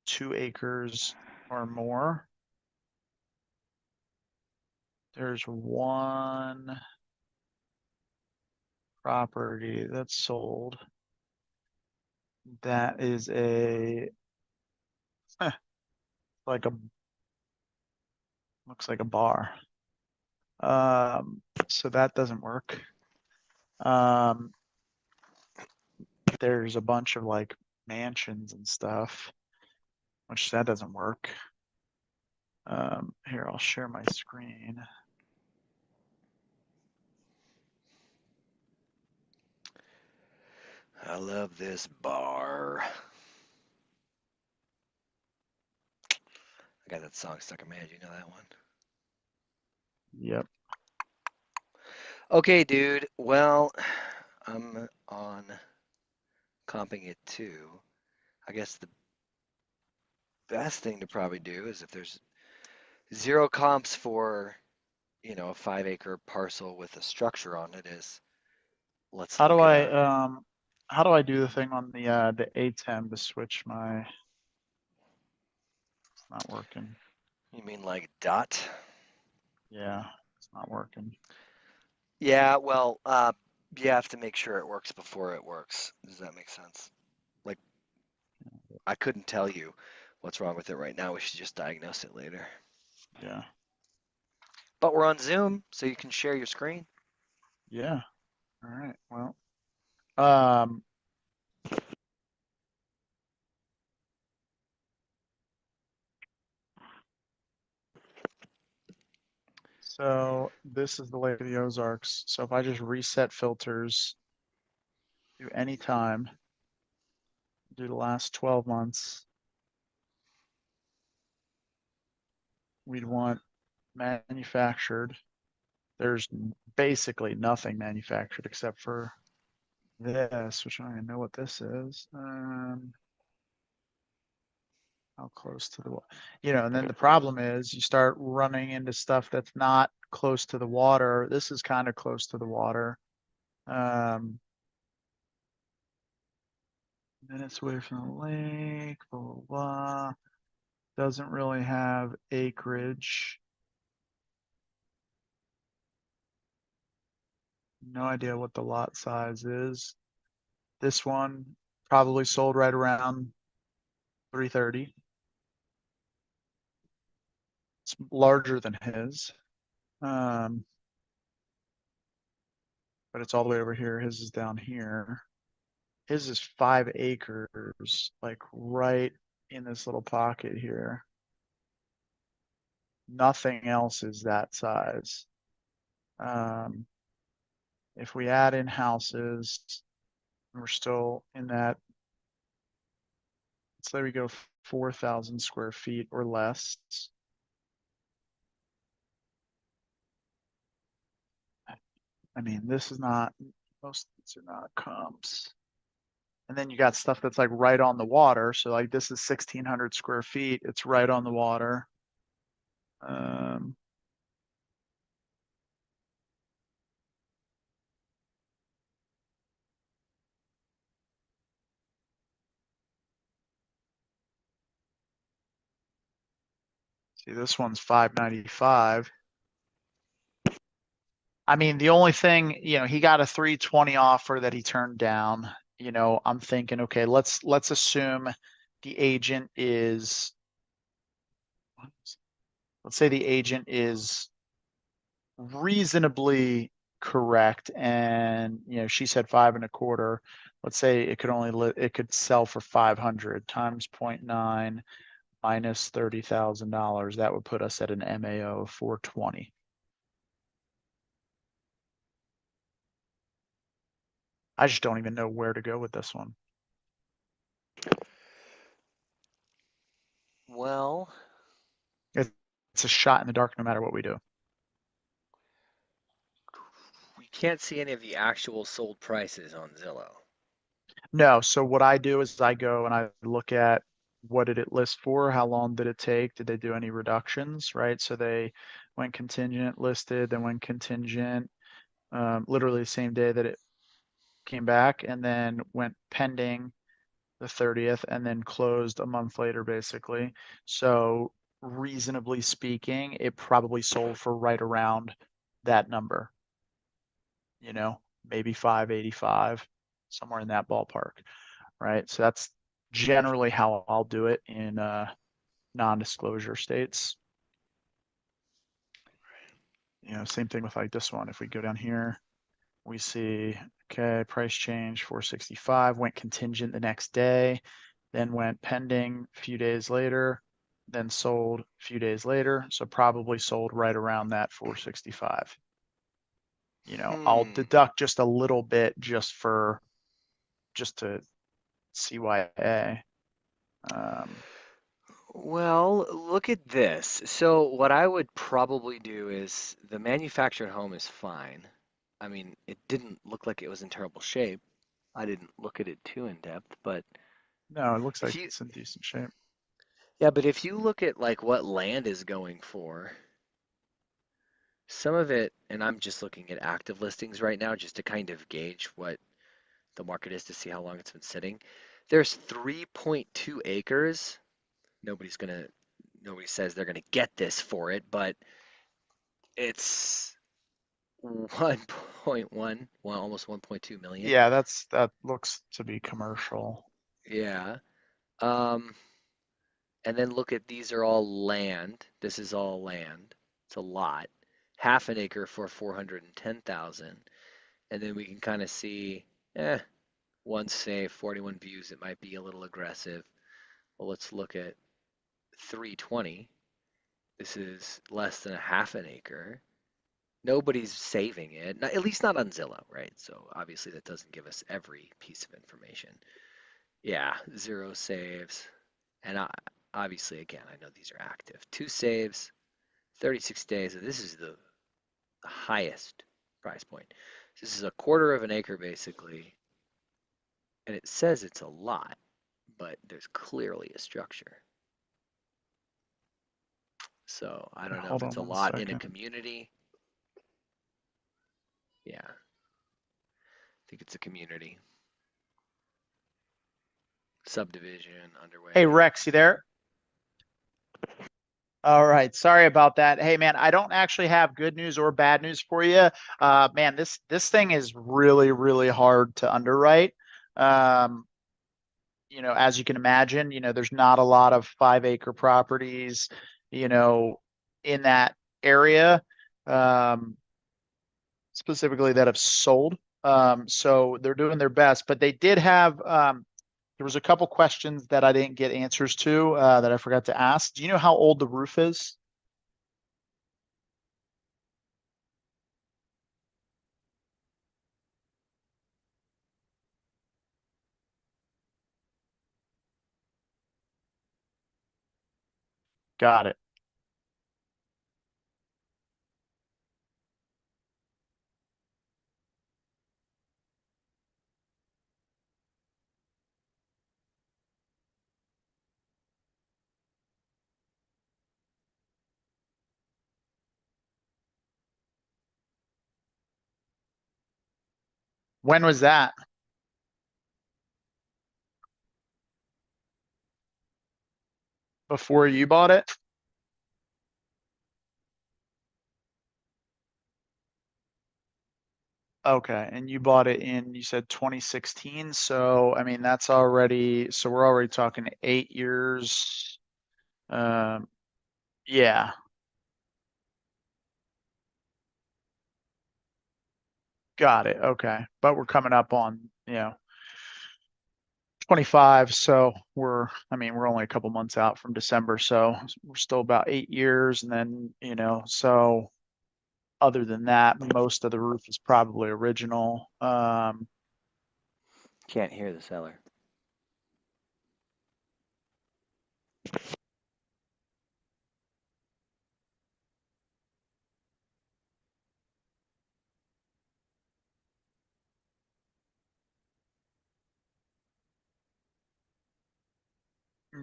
2 acres or more, there's one property that's sold. That is like looks like a bar. So that doesn't work. There's a bunch of like mansions and stuff, which that doesn't work. Here, I'll share my screen. I love this bar. I got that song stuck in my head. You know that one? Yep. Okay, dude. Well, I'm on comping it too. I guess the best thing to probably do is if there's 0 comps for, a 5-acre parcel with a structure on it is let's How do look at how do I do the thing on the A10 to switch my? It's not working. you mean like dot? Yeah, it's not working. Yeah, well, you have to make sure it works before it works. Does that make sense? Like, I couldn't tell you what's wrong with it right now. We should just diagnose it later. Yeah. But we're on Zoom, so you can share your screen. Yeah. All right. Well, So this is the Lake of the Ozarks. So if I just reset filters to any time, do the last 12 months, we'd want manufactured. There's basically nothing manufactured except for this, which I don't even know what this is. How close to the, and then the problem is you start running into stuff that's not close to the water. This is kind of close to the water. Minutes away from the lake, blah, blah, blah. Doesn't really have acreage. No idea what the lot size is. This one probably sold right around 330. It's larger than his. But it's all the way over here. His is down here. His is 5 acres, like right in this little pocket here. Nothing else is that size. If we add in houses, we're still in that, let's say we go 4,000 square feet or less. I mean, this is not, most of these are not comps. And then you got stuff that's like right on the water. So like this is 1,600 square feet. It's right on the water. See, this one's 595. I mean, the only thing, he got a 320 offer that he turned down. I'm thinking, okay, let's assume the agent is, let's say the agent is reasonably correct, and she said 5.25. Let's say it could sell for 500 times 0.9 minus $30,000. That would put us at an MAO of 420. I just don't even know where to go with this one. Well, It's a shot in the dark no matter what we do. we can't see any of the actual sold prices on Zillow. No, so what I do is I go and I look at what did it list for, how long did it take, did they do any reductions, right? So they went contingent, listed, then went contingent, literally the same day that it came back, and then went pending the 30th, and then closed a month later, basically. So reasonably speaking, it probably sold for right around that number, maybe 585, somewhere in that ballpark, right? So that's generally how I'll do it in non-disclosure states. Same thing with like this one. If we go down here, we see, okay, price change 465, went contingent the next day, then went pending a few days later, then sold a few days later. So probably sold right around that 465. I'll deduct just a little bit just to CYA. Well, look at this. So what I would probably do is the manufactured home is fine. I mean, it didn't look like it was in terrible shape. I didn't look at it too in depth, but No, it looks if like you, it's in decent shape. yeah, but if you look at like what land is going for, some of it, and I'm just looking at active listings right now just to kind of gauge what the market is to see how long it's been sitting. There's 3.2 acres. Nobody says they're gonna get this for it, but it's 1.1, well, almost 1.2 million. Yeah, that looks to be commercial. Yeah. Um, and then look at these are all land. This is all land. It's a lot. Half an acre for 410,000. And then we can kind of see, one save, 41 views. It might be a little aggressive. Well, let's look at 320. This is less than a half an acre. Nobody's saving it, at least not on Zillow, right? So obviously that doesn't give us every piece of information. Yeah, 0 saves. And obviously, again, I know these are active. 2 saves, 36 days. So this is the highest price point. This is a quarter of an acre basically. And it says it's a lot, but there's clearly a structure. So I don't know if Hold it's on a one lot in a second. community. Yeah, I think it's a community. Subdivision underway. Hey, Rex, you there? All right. Sorry about that. Hey, man, I don't actually have good news or bad news for you. Man, this thing is really, really hard to underwrite. Um, as you can imagine, there's not a lot of 5 acre properties, you know, in that area, um, specifically that have sold. So they're doing their best, but they did have, there was a couple questions that I didn't get answers to, that I forgot to ask. Do you know how old the roof is? Got it. When was that? Before you bought it? Okay, and you bought it in, you said 2016. So, I mean, that's already, so we're already talking 8 years. Um, yeah, got it. Okay. But we're coming up on, 25. So I mean, we're only a couple months out from December. So we're still about 8 years. And then, so other than that, most of the roof is probably original. Can't hear the seller.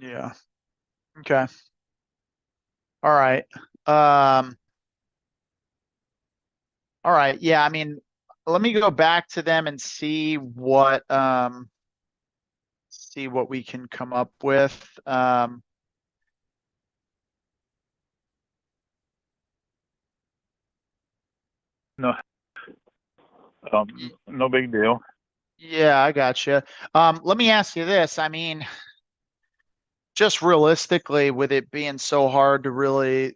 Yeah. Okay. All right. Um, all right. Yeah. I mean, let me go back to them and see what we can come up with. No, Y- no big deal. yeah, I got you. Let me ask you this. I mean, just realistically, with it being so hard to really,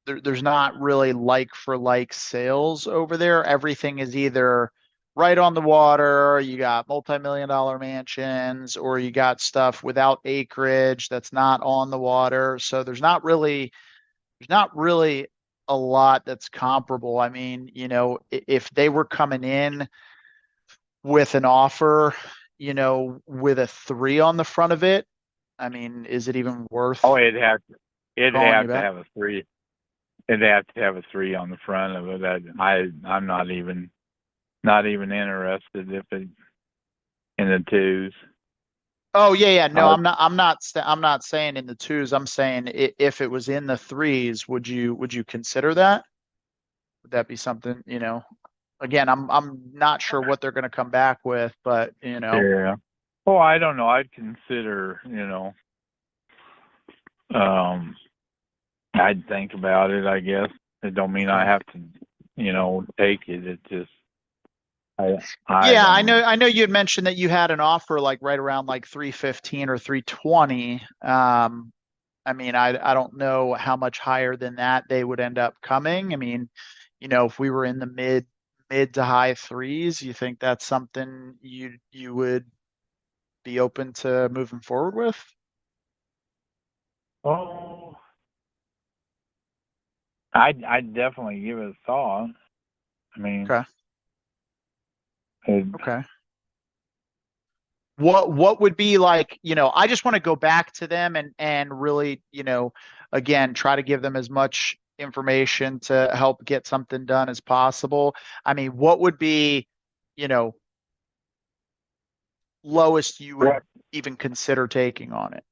there's not really like for like sales over there. Everything is either right on the water, you got multi-million dollar mansions, or you got stuff without acreage that's not on the water. So there's not really a lot that's comparable. I mean, if they were coming in with an offer, with a 3 on the front of it, I mean, is it even Oh, worth it'd calling you have to back? have a 3. It'd have to have a 3 on the front of it. I'm not even interested if it in the 2s. Oh yeah, yeah. No, Uh, I'm not saying in the 2s. I'm saying if it was in the 3s, would you consider that? Would that be something, again, I'm not sure what they're going to come back with, but yeah. Oh, I don't know. I'd consider, um, I'd think about it, I guess. It don't mean I okay. have to, take it. It just, I Yeah, don't I know. know. I know you had mentioned that you had an offer like right around like 315 or 320. I mean, I don't know how much higher than that they would end up coming. I mean, if we were in the mid to high threes, you think that's something you would be open to moving forward with? Oh, I'd definitely give it a thought. I mean, Okay. it, Okay. What would be like, I just want to go back to them and really, again, try to give them as much information to help get something done as possible. I mean, what would be, you know, lowest you would Right. even consider taking on it?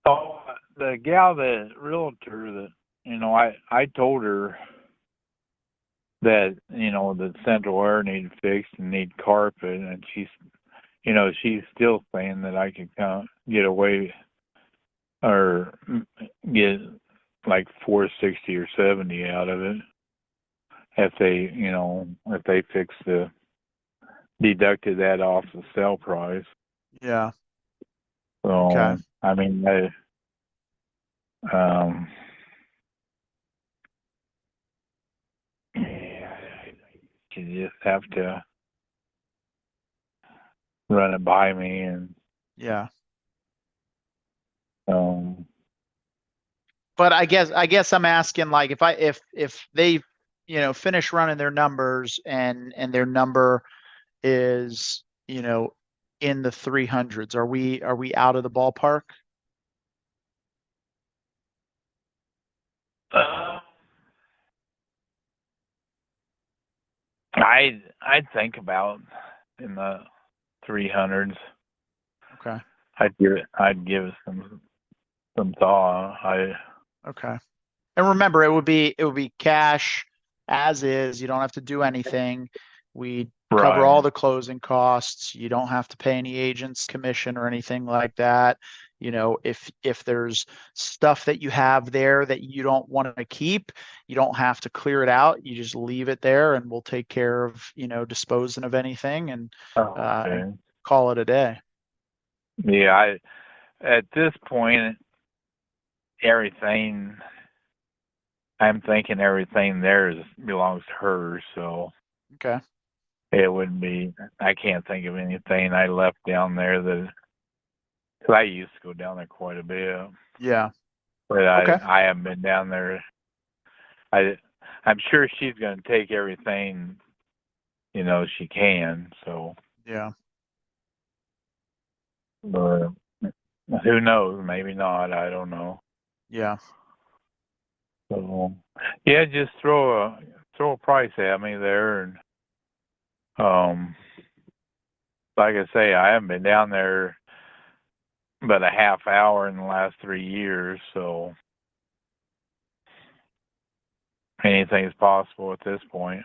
Oh, the gal, the realtor that, I told her that, the central air needed fixed and need carpet, and she's still saying that I could get away or get like 460 or 70 out of it if they deducted that off the sale price. Yeah. Okay. So, I mean, um, you just have to run it by me, and Yeah. um, But I guess I'm asking, like, if they, finish running their numbers and their number is, in the 300s, are we out of the ballpark? uh, I'd think about in the 300s. Okay. I'd give it some thought. Okay. And remember, it would be cash as is. You don't have to do anything. We cover all Right. the closing costs. You don't have to pay any agent's commission or anything like that. If there's stuff that you have there that you don't want to keep, you don't have to clear it out. You just leave it there, and we'll take care of, disposing of anything and Okay. call it a day. Yeah. At this point, everything I'm thinking everything there belongs to her, so Okay. it would be. I can't think of anything I left down there cause I used to go down there quite a bit, Yeah. but Okay. I haven't been down there. I'm sure she's going to take everything, she can. So, Yeah. but who knows? Maybe not. I don't know. Yeah. So, yeah, just throw a price at me there, and like I say, I haven't been down there but a half hour in the last 3 years, so anything's possible at this point.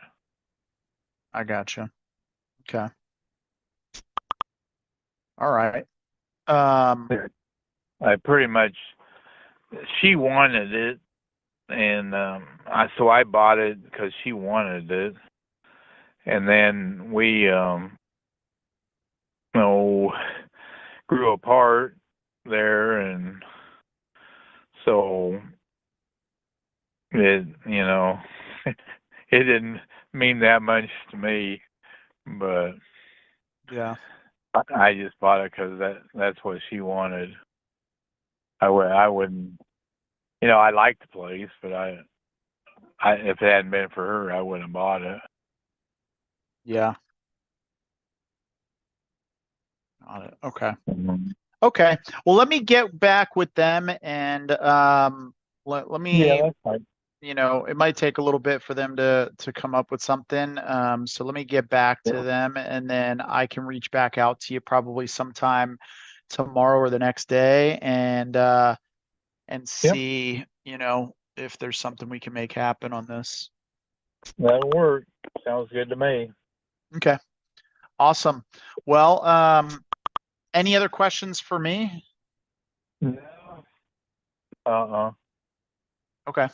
I gotcha. Okay. All right. I pretty much she wanted it, and I bought it because she wanted it, and then we you know grew apart there, and so it it didn't mean that much to me, but Yeah. I just bought it because that's what she wanted. I wouldn't, I like the place, but if it hadn't been for her, I wouldn't have bought it. Yeah. Got it. Okay. Mhm. Okay. Well, let me get back with them and let Yeah, me, that's fine. it might take a little bit for them to come up with something. So let me get back to Yeah. them, and then I can reach back out to you probably sometime tomorrow or the next day and Yep, see, if there's something we can make happen on this. that'll work. Sounds good to me. Okay. Awesome. Well, any other questions for me? No. Uh-uh. Okay.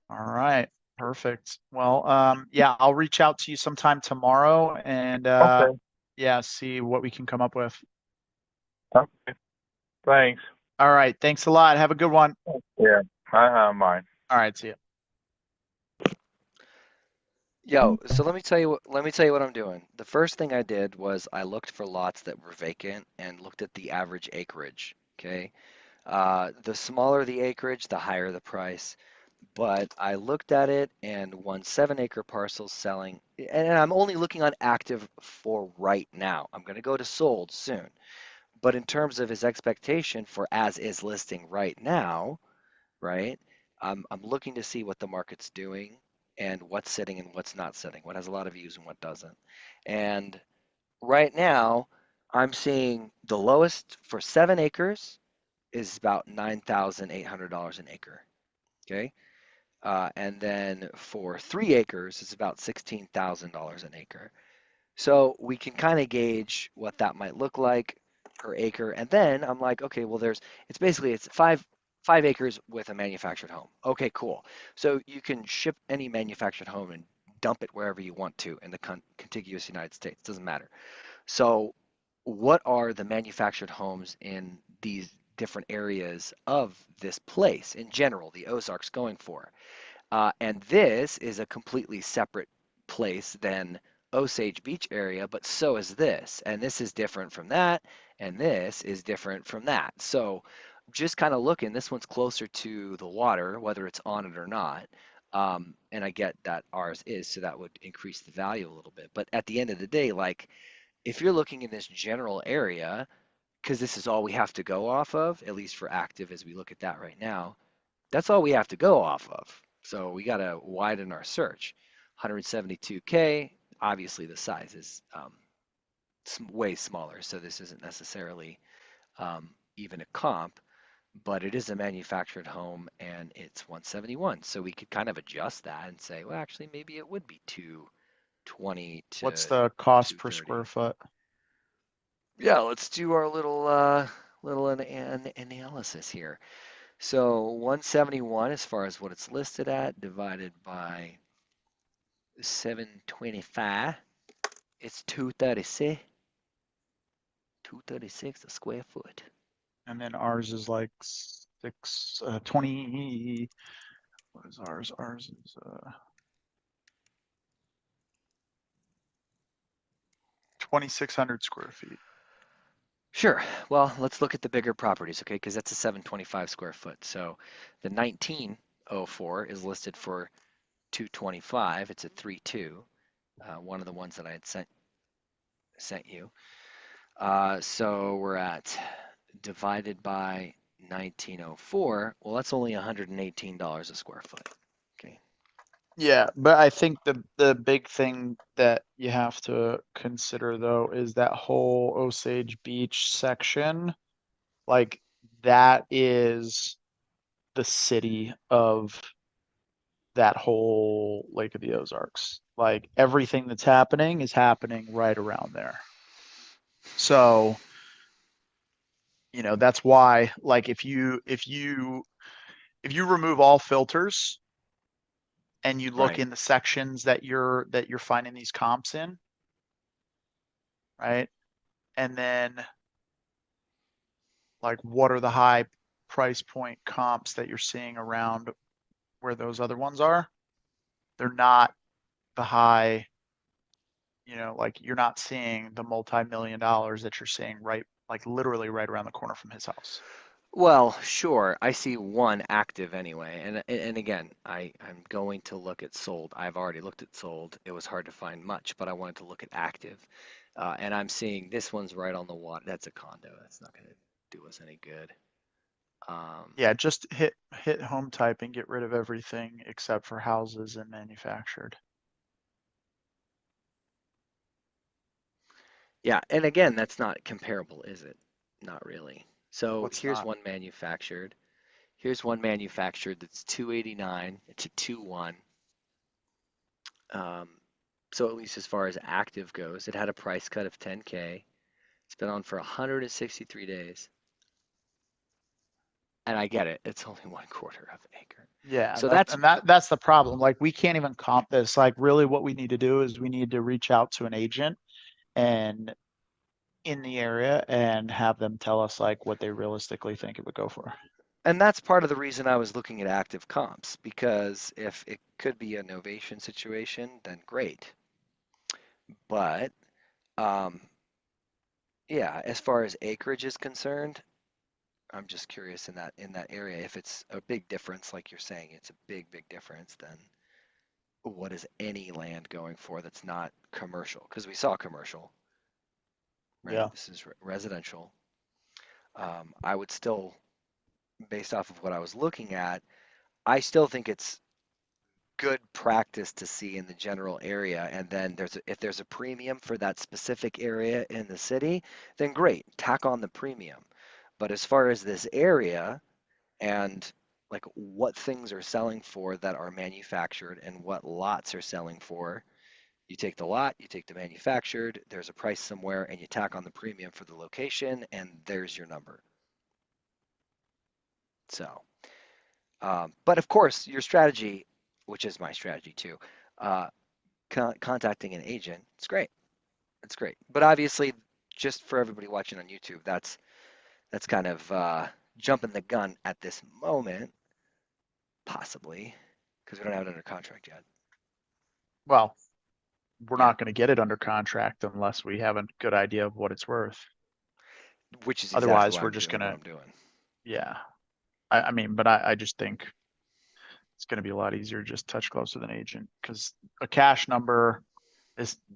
All right. Perfect. Well, yeah, I'll reach out to you sometime tomorrow and Okay. yeah, see what we can come up with. Okay. Thanks. All right. Thanks a lot. Have a good one. Yeah. Bye. All right. See you. Yo, so let me tell you what I'm doing. The first thing I did was I looked for lots that were vacant and looked at the average acreage. Okay. The smaller the acreage, the higher the price. but I looked at it and one 7-acre parcel selling, and I'm only looking on active for right now. I'm going to go to sold soon. But in terms of his expectation for as is listing right now, right? I'm looking to see what the market's doing and what's sitting and what's not sitting, what has a lot of views and what doesn't. And right now, I'm seeing the lowest for 7 acres is about $9,800 an acre. Okay. And then for 3 acres, it's about $16,000 an acre. So we can kind of gauge what that might look like per acre. And then I'm like, okay, well, it's five acres with a manufactured home. Okay, cool. So you can ship any manufactured home and dump it wherever you want to in the contiguous United States. Doesn't matter. So what are the manufactured homes in these different areas of this place in general, the Ozarks going for? And this is a completely separate place than Osage Beach area, but so is this. And this is different from that, and this is different from that. So just kind of looking, this one's closer to the water, whether it's on it or not. And I get that ours is, so that would increase the value a little bit. But at the end of the day, like if you're looking in this general area, because this is all we have to go off of, at least for active as we look at that right now, that's all we have to go off of. So we got to widen our search. 172K, obviously the size is way smaller, so this isn't necessarily even a comp, but it is a manufactured home and it's 171. So we could kind of adjust that and say, well, actually, maybe it would be 220 to What's the cost per 230. square foot? Yeah, let's do our little analysis here. So 171 as far as what it's listed at, divided by 725, it's 236. 236 a square foot. And then ours is like 20. What is ours? Ours is 2,600 square feet. Sure. Well, let's look at the bigger properties, okay? Because that's a 725 square foot. So the 1904 is listed for 225. It's a 3.2. One of the ones that I had sent you. So we're at divided by 1904. Well, that's only $118 a square foot. Okay. Yeah, but I think the big thing that you have to consider though is that whole Osage Beach section, like that is the city of that whole Lake of the Ozarks. Like everything that's happening is happening right around there. So, that's why like if you remove all filters and you look Right. in the sections that you're finding these comps in, right? And then like what are the high price point comps that you're seeing around where those other ones are? They're not the high, like you're not seeing the multi-million dollars that you're seeing right, like literally right around the corner from his house. Well, sure. I see one active anyway. And again, I'm going to look at sold. I've already looked at sold. It was hard to find much, but I wanted to look at active. And I'm seeing this one's right on the water. That's a condo. That's not going to do us any good. Yeah, just hit home type and get rid of everything except for houses and manufactured. Yeah, and again, that's not comparable, is it? Not really. So What's not? Here's one manufactured that's 289. It's a 2-1. Um, so at least as far as active goes, it had a price cut of 10K. It's been on for 163 days. And I get it. It's only 1/4 of an acre. Yeah, So that's that's the problem. Like we can't even comp this. Like really what we need to do is we need to reach out to an agent and in the area and have them tell us like what they realistically think it would go for. and that's part of the reason I was looking at active comps, because if it could be a novation situation, then great. But um, yeah, as far as acreage is concerned, I'm just curious in that area, if it's a big difference, like you're saying, it's a big difference, then what is any land going for that's not commercial? Because we saw commercial, right? Yeah. This is residential. I would still, based off of what I was looking at, I still think it's good practice to see in the general area. And then if there's a premium for that specific area in the city, then great, tack on the premium. But as far as this area and like what things are selling for that are manufactured and what lots are selling for, you take the lot, you take the manufactured, there's a price somewhere, and you tack on the premium for the location, and there's your number. So, but of course, your strategy, which is my strategy too, uh, contacting an agent, it's great. It's great. But obviously, just for everybody watching on YouTube, that's kind of jumping the gun at this moment, possibly, because we don't have it under contract yet. Well, we're Yeah. not going to get it under contract unless we have a good idea of what it's worth. Which is exactly Otherwise, why we're I'm just doing what gonna, I'm doing. yeah. I mean, but I just think it's going to be a lot easier to just touch close with an agent because a cash number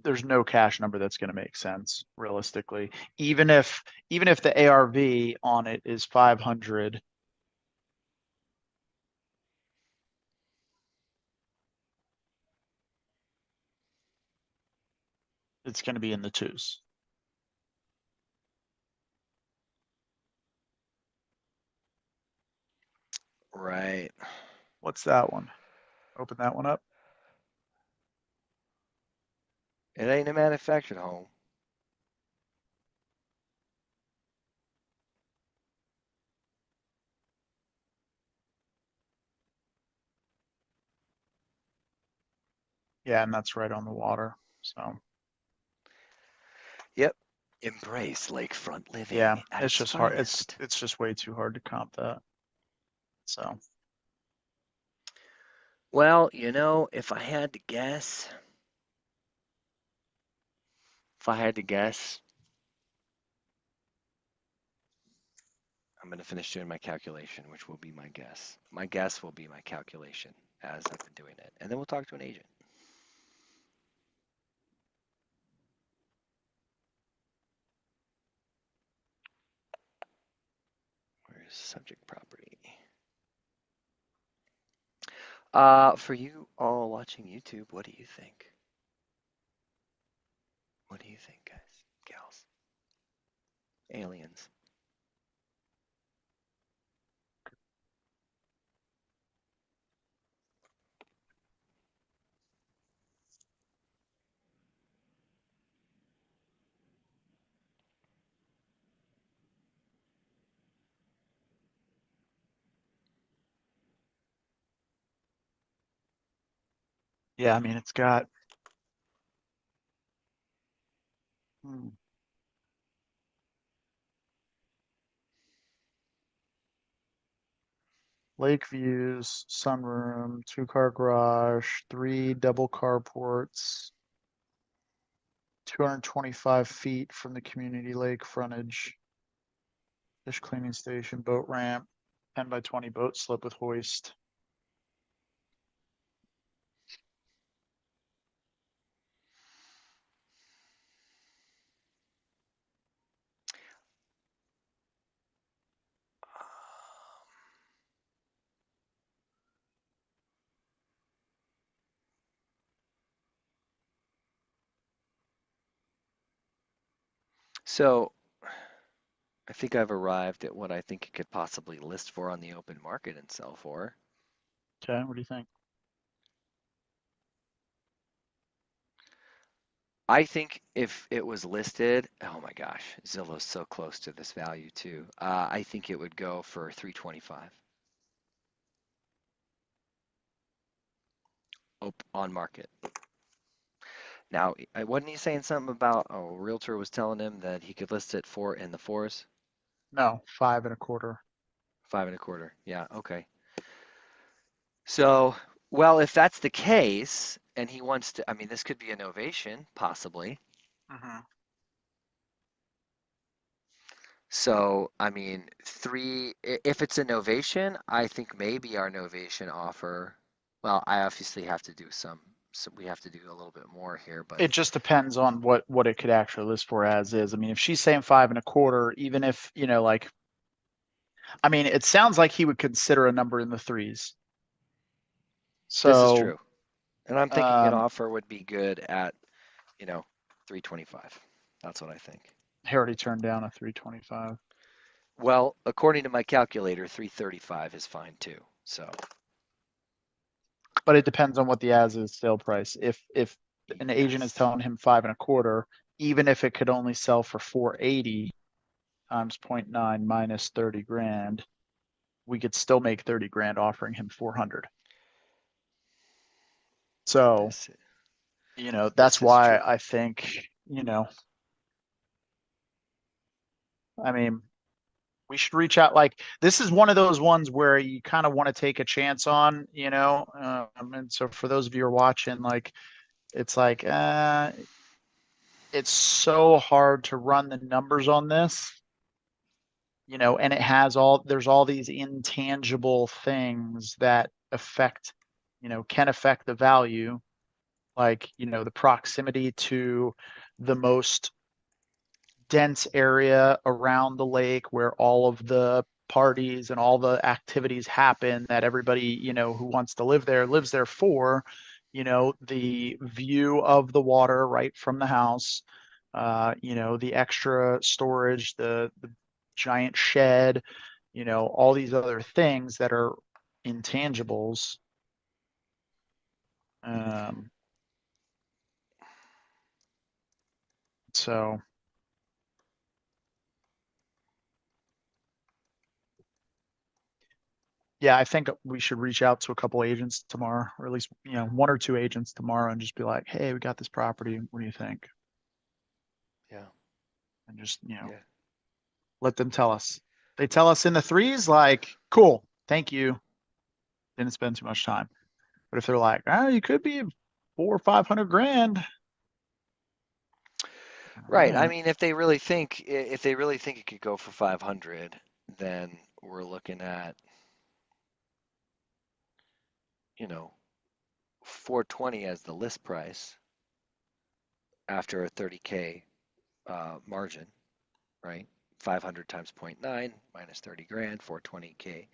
there's no cash number that's going to make sense realistically. Even if the ARV on it is 500, it's going to be in the twos. Right. What's that one? Open that one up. It ain't a manufactured home. Yeah, and that's right on the water. So Yep. Embrace lakefront living yeah, at it's its just hard. It's finest. it's just way too hard to comp that. So Well, if I had to guess, I'm going to finish doing my calculation, which will be my guess. My guess will be my calculation as I've been doing it. And then we'll talk to an agent. Where's subject property? For you all watching YouTube, what do you think? What do you think, guys, gals? Aliens. yeah, I mean it's got lake views, sunroom, 2-car garage, 3 double carports, 225 feet from the community lake frontage, fish cleaning station, boat ramp, 10 by 20 boat slip with hoist. So I think I've arrived at what I think it could possibly list for on the open market and sell for. Okay, what do you think? I think if it was listed, oh my gosh, Zillow's so close to this value too. I think it would go for 325. On market. Now, wasn't he saying something about, oh, a realtor was telling him that he could list it for in the fours? No, 5.25. 5.25. Yeah, okay. So, well, if that's the case, and he wants to, I mean, this could be a novation, possibly. Mm-hmm. So, I mean, if it's a novation, I think maybe our novation offer, well, I obviously have to do so we have to do a little bit more here, but It just depends on what it could actually list for as is. I mean, if she's saying 5.25, even if, like, I mean, it sounds like he would consider a number in the threes. this is So, true. And I'm thinking an um, offer would be good at, 325. That's what I think. he already turned down a 325. Well, according to my calculator, 335 is fine too. So, But it depends on what the as is sale price. If an agent is yes. telling him 5.25, even if it could only sell for 480 times 0.9 minus 30 grand, we could still make 30 grand offering him 400. So, This that's this is why true. I think, I mean, we should reach out. Like, this is one of those ones where you kind of want to take a chance on, and so for those of you who are watching, like, it's like, it's so hard to run the numbers on this, and there's all these intangible things that affect, can affect the value, like, the proximity to the most dense area around the lake where all of the parties and all the activities happen that everybody, who wants to live there lives there for, the view of the water right from the house, the extra storage, the giant shed, all these other things that are intangibles. Um, so yeah, I think we should reach out to a couple agents tomorrow, or at least, one or two agents tomorrow, and just be like, hey, we got this property. What do you think? Yeah. And just, Yeah. let them tell us. They tell us in the threes, like, cool, thank you. Didn't spend too much time. But if they're like, oh, you could be 400 or 500 grand. All Right. I right. mean, if they really think it could go for 500, then we're looking at, you know, 420 as the list price after a 30K margin, right? 500 times zero point 0.9 minus 30 grand, 420K.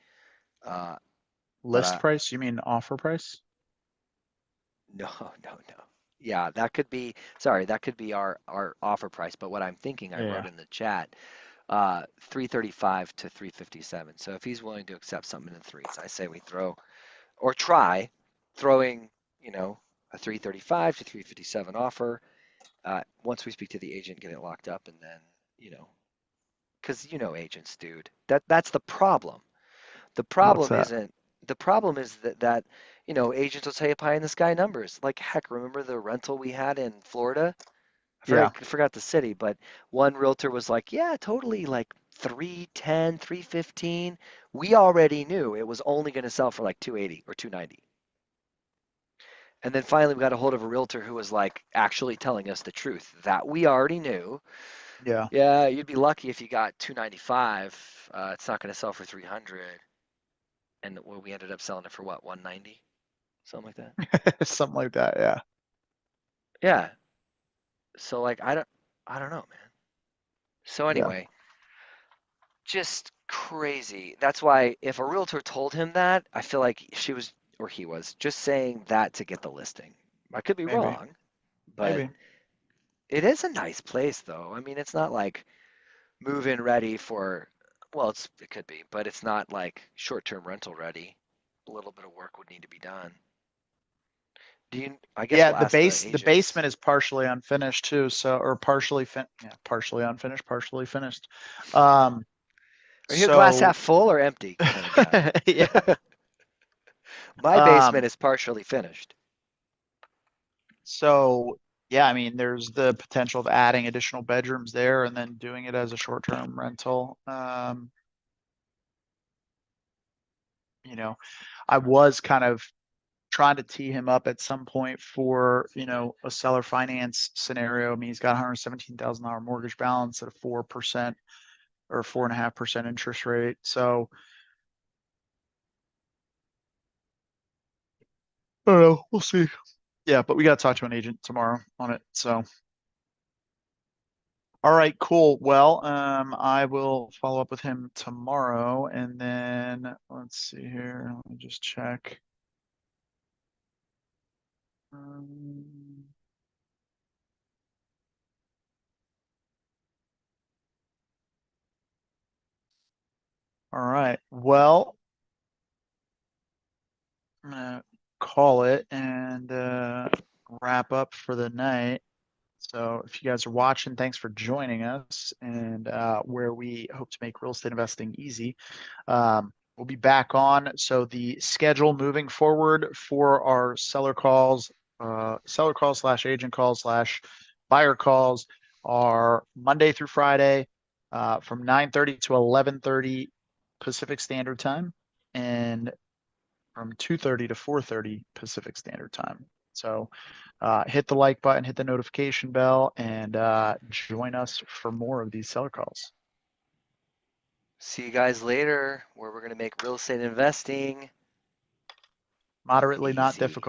Uh, but List price? You mean offer price? no, no, no. Yeah, that could be our offer price. But what I'm thinking, I Yeah. wrote in the chat, 335 to 357. So if he's willing to accept something in the threes, I say we throw or try throwing, a 335 to 357 offer. Once we speak to the agent, get it locked up, and then, because agents, dude. That's the problem. The What's problem that? isn't the problem is that agents will tell you pie in the sky numbers. Like heck, remember the rental we had in Florida? Yeah. I forgot the city, but one realtor was like, yeah, totally, like 310, 315. We already knew it was only going to sell for like 280 or 290. And then finally we got a hold of a realtor who was like actually telling us the truth that we already knew. Yeah. Yeah, you'd be lucky if you got 295. It's not going to sell for 300. And well, we ended up selling it for what, 190? Something like that. Something like that. Yeah. Yeah. So like I don't know, man. So Yeah. anyway, just crazy. That's why if a realtor told him that, I feel like she was or he was just saying that to get the listing. I could be Maybe. wrong, but Maybe. it is a nice place though. I mean, it's not like move-in ready for, well, it could be, but it's not like short-term rental ready. A little bit of work would need to be done. I guess Yeah, we'll ask the the agents. basement is partially unfinished too, so, or partially unfinished, partially finished. Um, Are you a glass half so full or empty kind of guy? yeah. My basement Um, is partially finished. so yeah, I mean, there's the potential of adding additional bedrooms there and then doing it as a short-term rental. I was kind of trying to tee him up at some point for, a seller finance scenario. I mean, he's got $117,000 mortgage balance at a 4% or 4.5% interest rate. So I don't know. We'll see. Yeah, but we got to talk to an agent tomorrow on it. So, all right, cool. Well, I will follow up with him tomorrow, and then let's see here. Let me just check. All right. Well, I'm gonna call it and wrap up for the night. So if you guys are watching, thanks for joining us, and where we hope to make real estate investing easy. We'll be back on. So the schedule moving forward for our seller calls slash agent calls slash buyer calls are Monday through Friday from 9:30 to 11:30 Pacific Standard Time, and from 2:30 to 4:30 Pacific Standard Time. So hit the like button, hit the notification bell, and join us for more of these seller calls. See you guys later, where we're going to make real estate investing Moderately not easy. difficult.